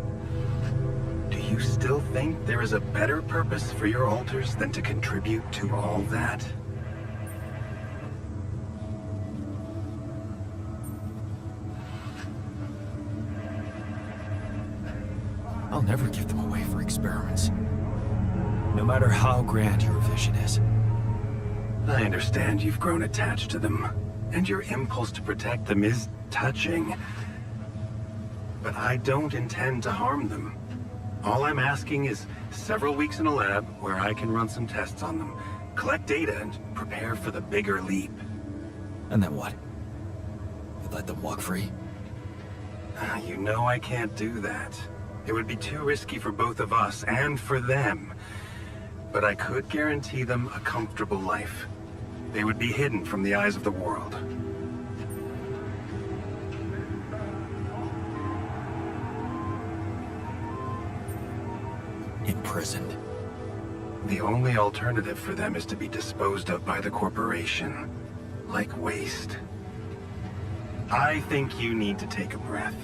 Do you still think there is a better purpose for your altars than to contribute to all that? I'll never give them away for experiments. No matter how grand your vision is. I understand you've grown attached to them, and your impulse to protect them is touching. But I don't intend to harm them. All I'm asking is several weeks in a lab where I can run some tests on them, collect data, and prepare for the bigger leap. And then what? You let them walk free? You know I can't do that. It would be too risky for both of us and for them. But I could guarantee them a comfortable life. They would be hidden from the eyes of the world. Imprisoned. The only alternative for them is to be disposed of by the corporation. Like waste. I think you need to take a breath.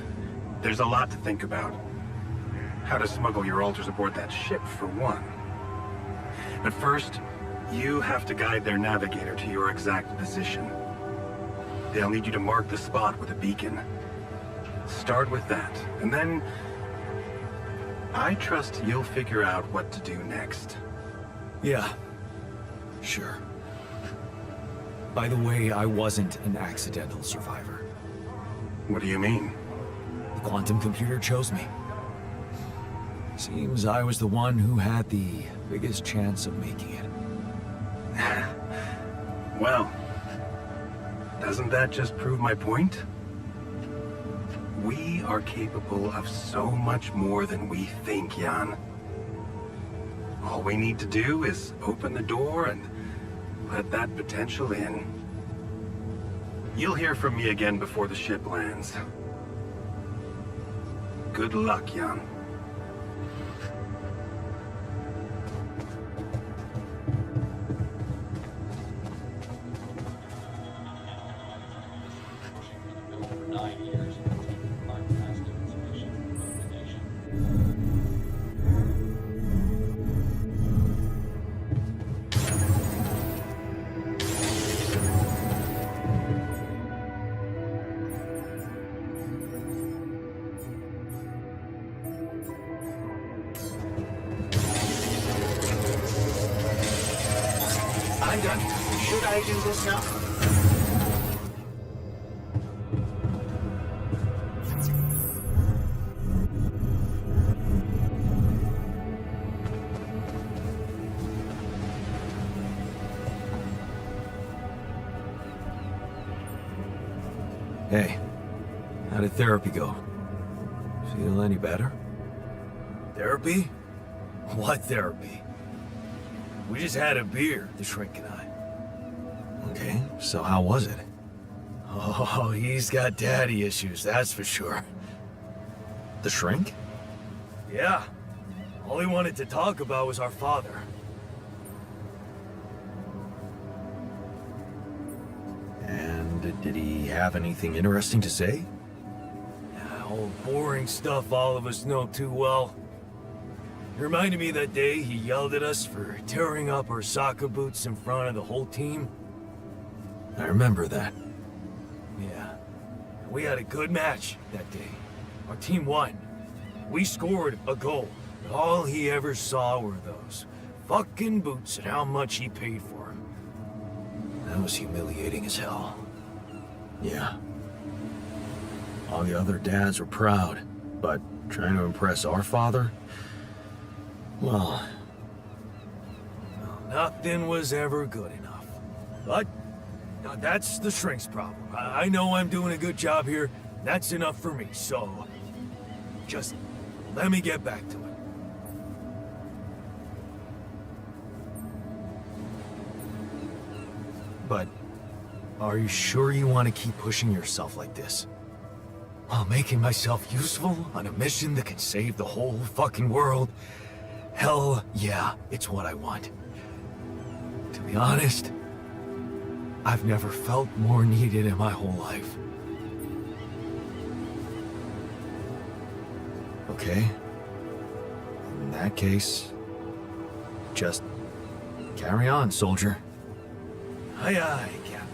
There's a lot to think about. How to smuggle your altars aboard that ship, for one. But first, you have to guide their navigator to your exact position. They'll need you to mark the spot with a beacon. Start with that, and then I trust you'll figure out what to do next. Yeah. Sure. By the way, I wasn't an accidental survivor. What do you mean? The quantum computer chose me. Seems I was the one who had the biggest chance of making it. Well, doesn't that just prove my point? We are capable of so much more than we think, Jan. All we need to do is open the door and let that potential in. You'll hear from me again before the ship lands. Good luck, Jan. For 9 years, our past its mission of the nation. I done? Should I do this now? Hey, how did therapy go? Feel any better? Therapy? What therapy? We just had a beer, the shrink and I. Okay, so how was it? Oh, he's got daddy issues, that's for sure. The shrink? Yeah. All he wanted to talk about was our father. And did he have anything interesting to say? All boring stuff all of us know too well. It reminded me that day he yelled at us for tearing up our soccer boots in front of the whole team. I remember that. Yeah. We had a good match that day. Our team won. We scored a goal. But all he ever saw were those fucking boots and how much he paid for them. That was humiliating as hell. Yeah. All the other dads were proud, but trying to impress our father? Well, Nothing was ever good enough. But that's the shrink's problem. I know I'm doing a good job here. That's enough for me, so just let me get back to it. but are you sure you want to keep pushing yourself like this? While making myself useful on a mission that can save the whole fucking world? Hell yeah, it's what I want. To be honest, I've never felt more needed in my whole life. Okay. In that case, just carry on, soldier. Aye aye, Captain.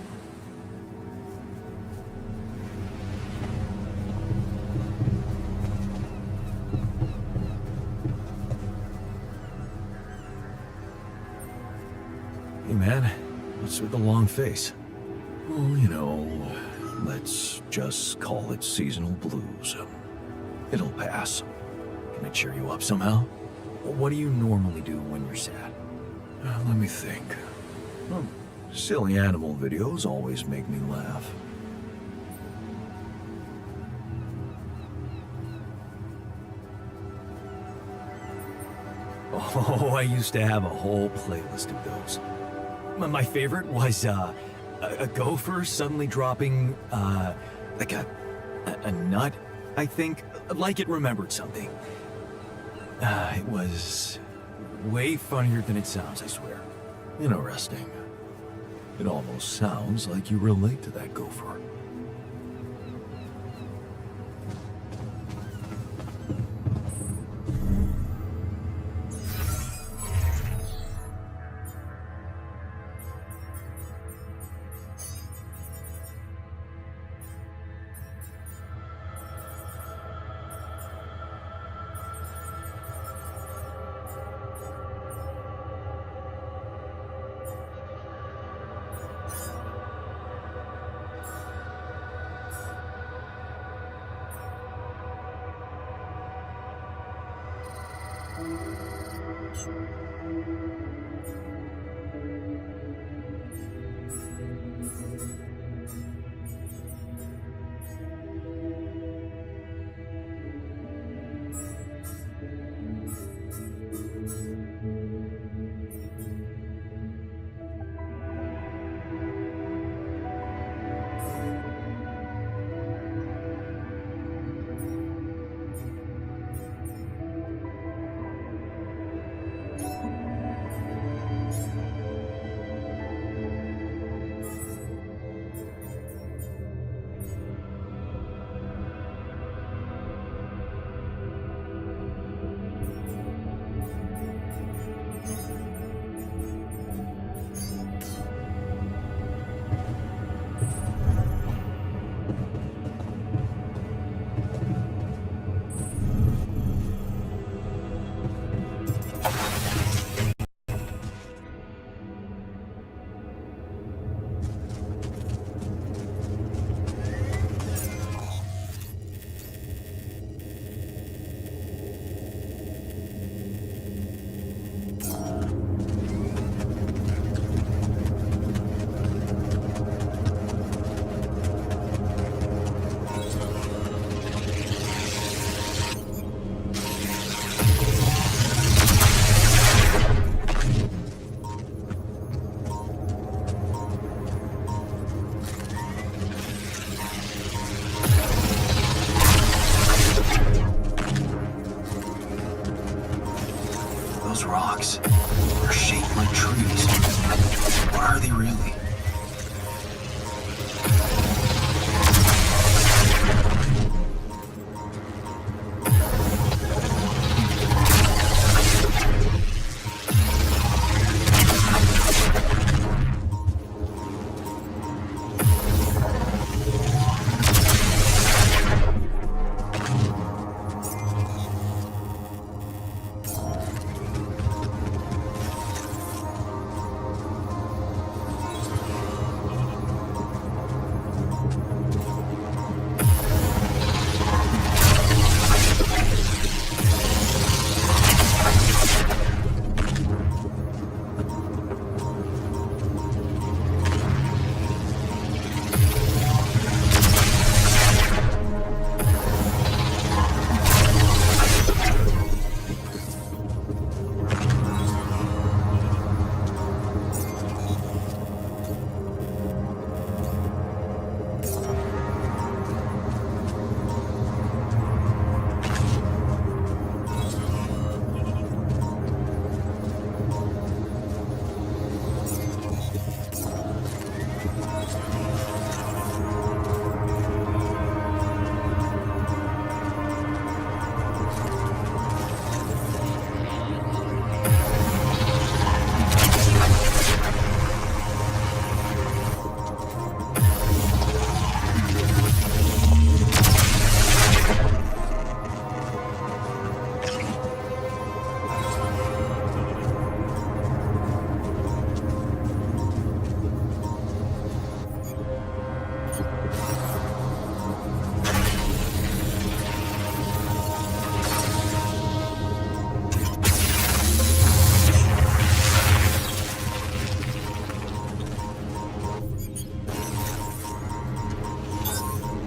Hey man, what's with the long face? Well, you know, let's just call it seasonal blues. It'll pass. Can I cheer you up somehow? What do you normally do when you're sad? Let me think. Well, silly animal videos always make me laugh. Oh, I used to have a whole playlist of those. My favorite was a gopher suddenly dropping like a nut, I think, like it remembered something. It was way funnier than it sounds, I swear. Interesting. It almost sounds like you relate to that gopher. They're shaped like trees. What are they really?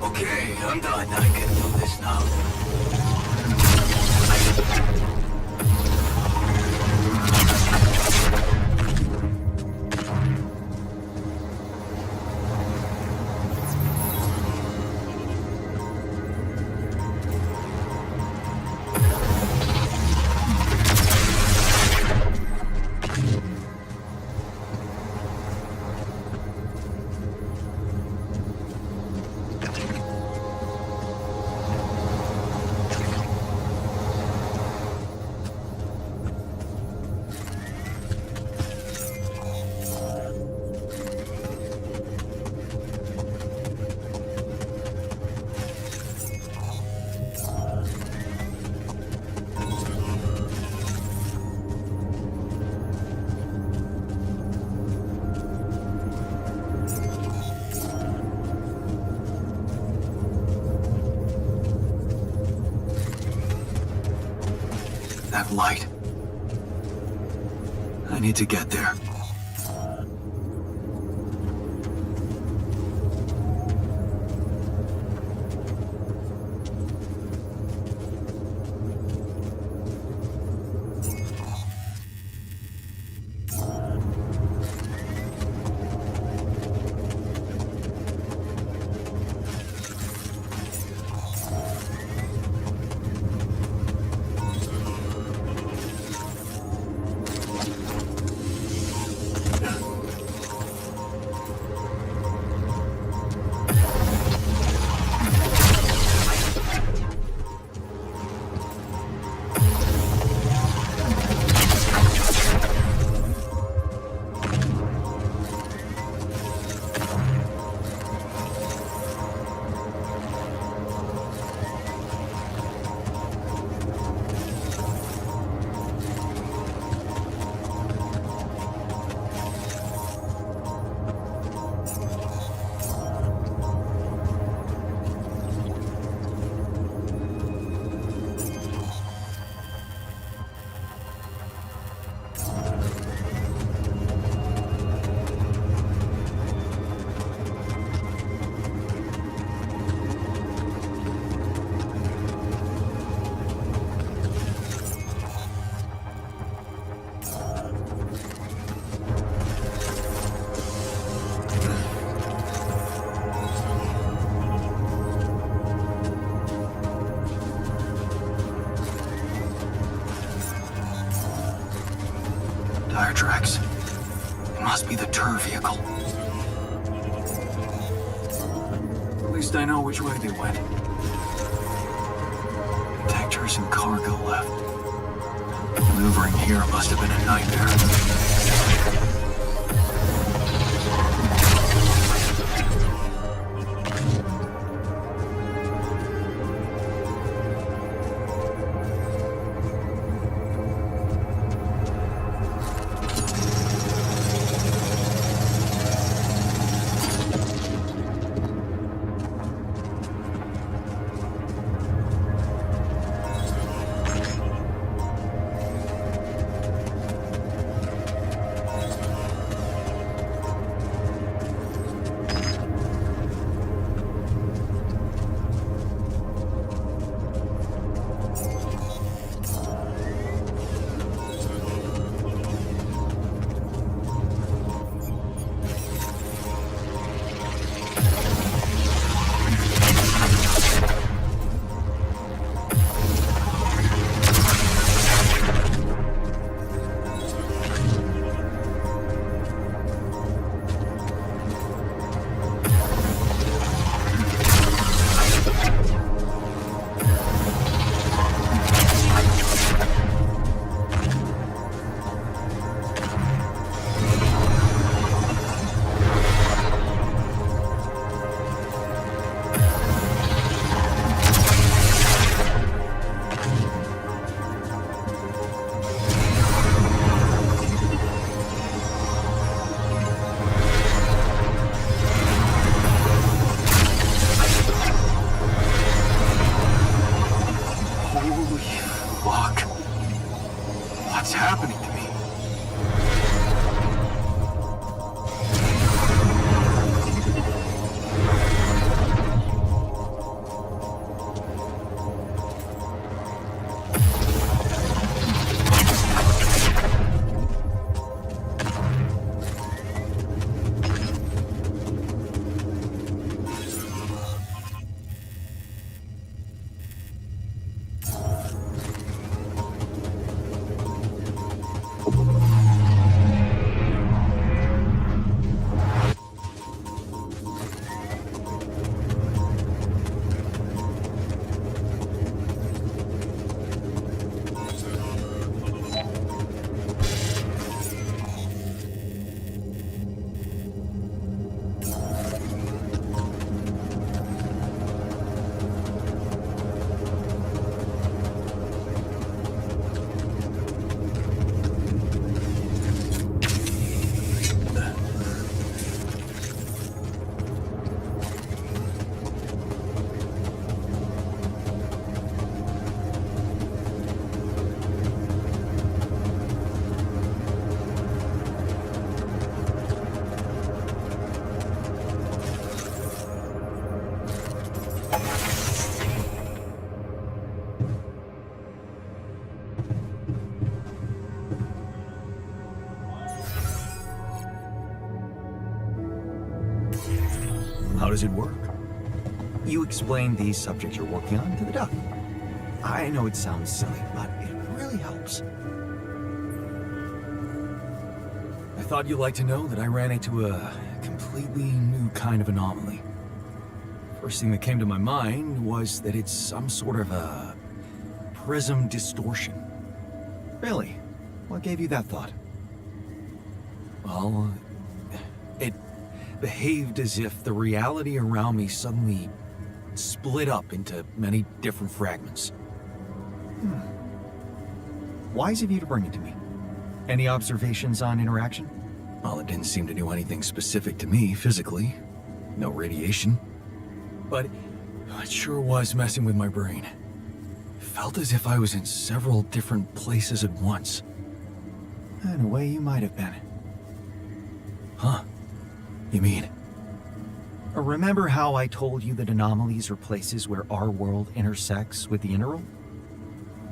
Okay, I'm done. I can do this now. That light. I need to get there. Tire tracks. It must be the tour vehicle. At least I know which way they went. Detectors and cargo left. Maneuvering here must have been a nightmare. What's happening to me? How does it work? You explain these subjects you're working on to the duck. I know it sounds silly, but it really helps. I thought you'd like to know that I ran into a completely new kind of anomaly. First thing that came to my mind was that it's some sort of a prism distortion. Really? What gave you that thought? Well, it behaved as if the reality around me suddenly split up into many different fragments. Wise of you to bring it to me. Any observations on interaction? Well, it didn't seem to do anything specific to me physically. No radiation. But it sure was messing with my brain. Felt as if I was in several different places at once. In a way, you might have been. Huh? You mean? Remember how I told you that anomalies are places where our world intersects with the integral?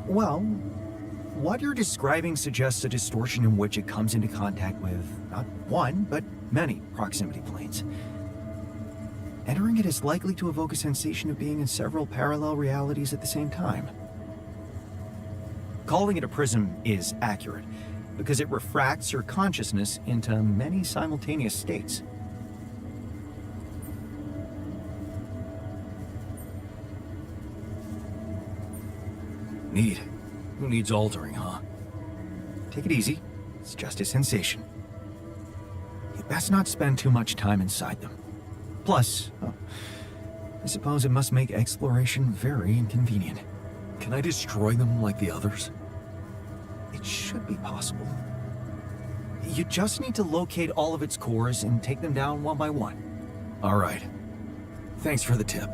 Well, what you're describing suggests a distortion in which it comes into contact with not one, but many proximity planes. Entering it is likely to evoke a sensation of being in several parallel realities at the same time. Calling it a prism is accurate. because it refracts your consciousness into many simultaneous states. Neat. Who needs altering, huh? Take it easy. It's just a sensation. You best not spend too much time inside them. Plus, I suppose it must make exploration very inconvenient. Can I destroy them like the others? It should be possible. You just need to locate all of its cores and take them down one by one. All right. Thanks for the tip.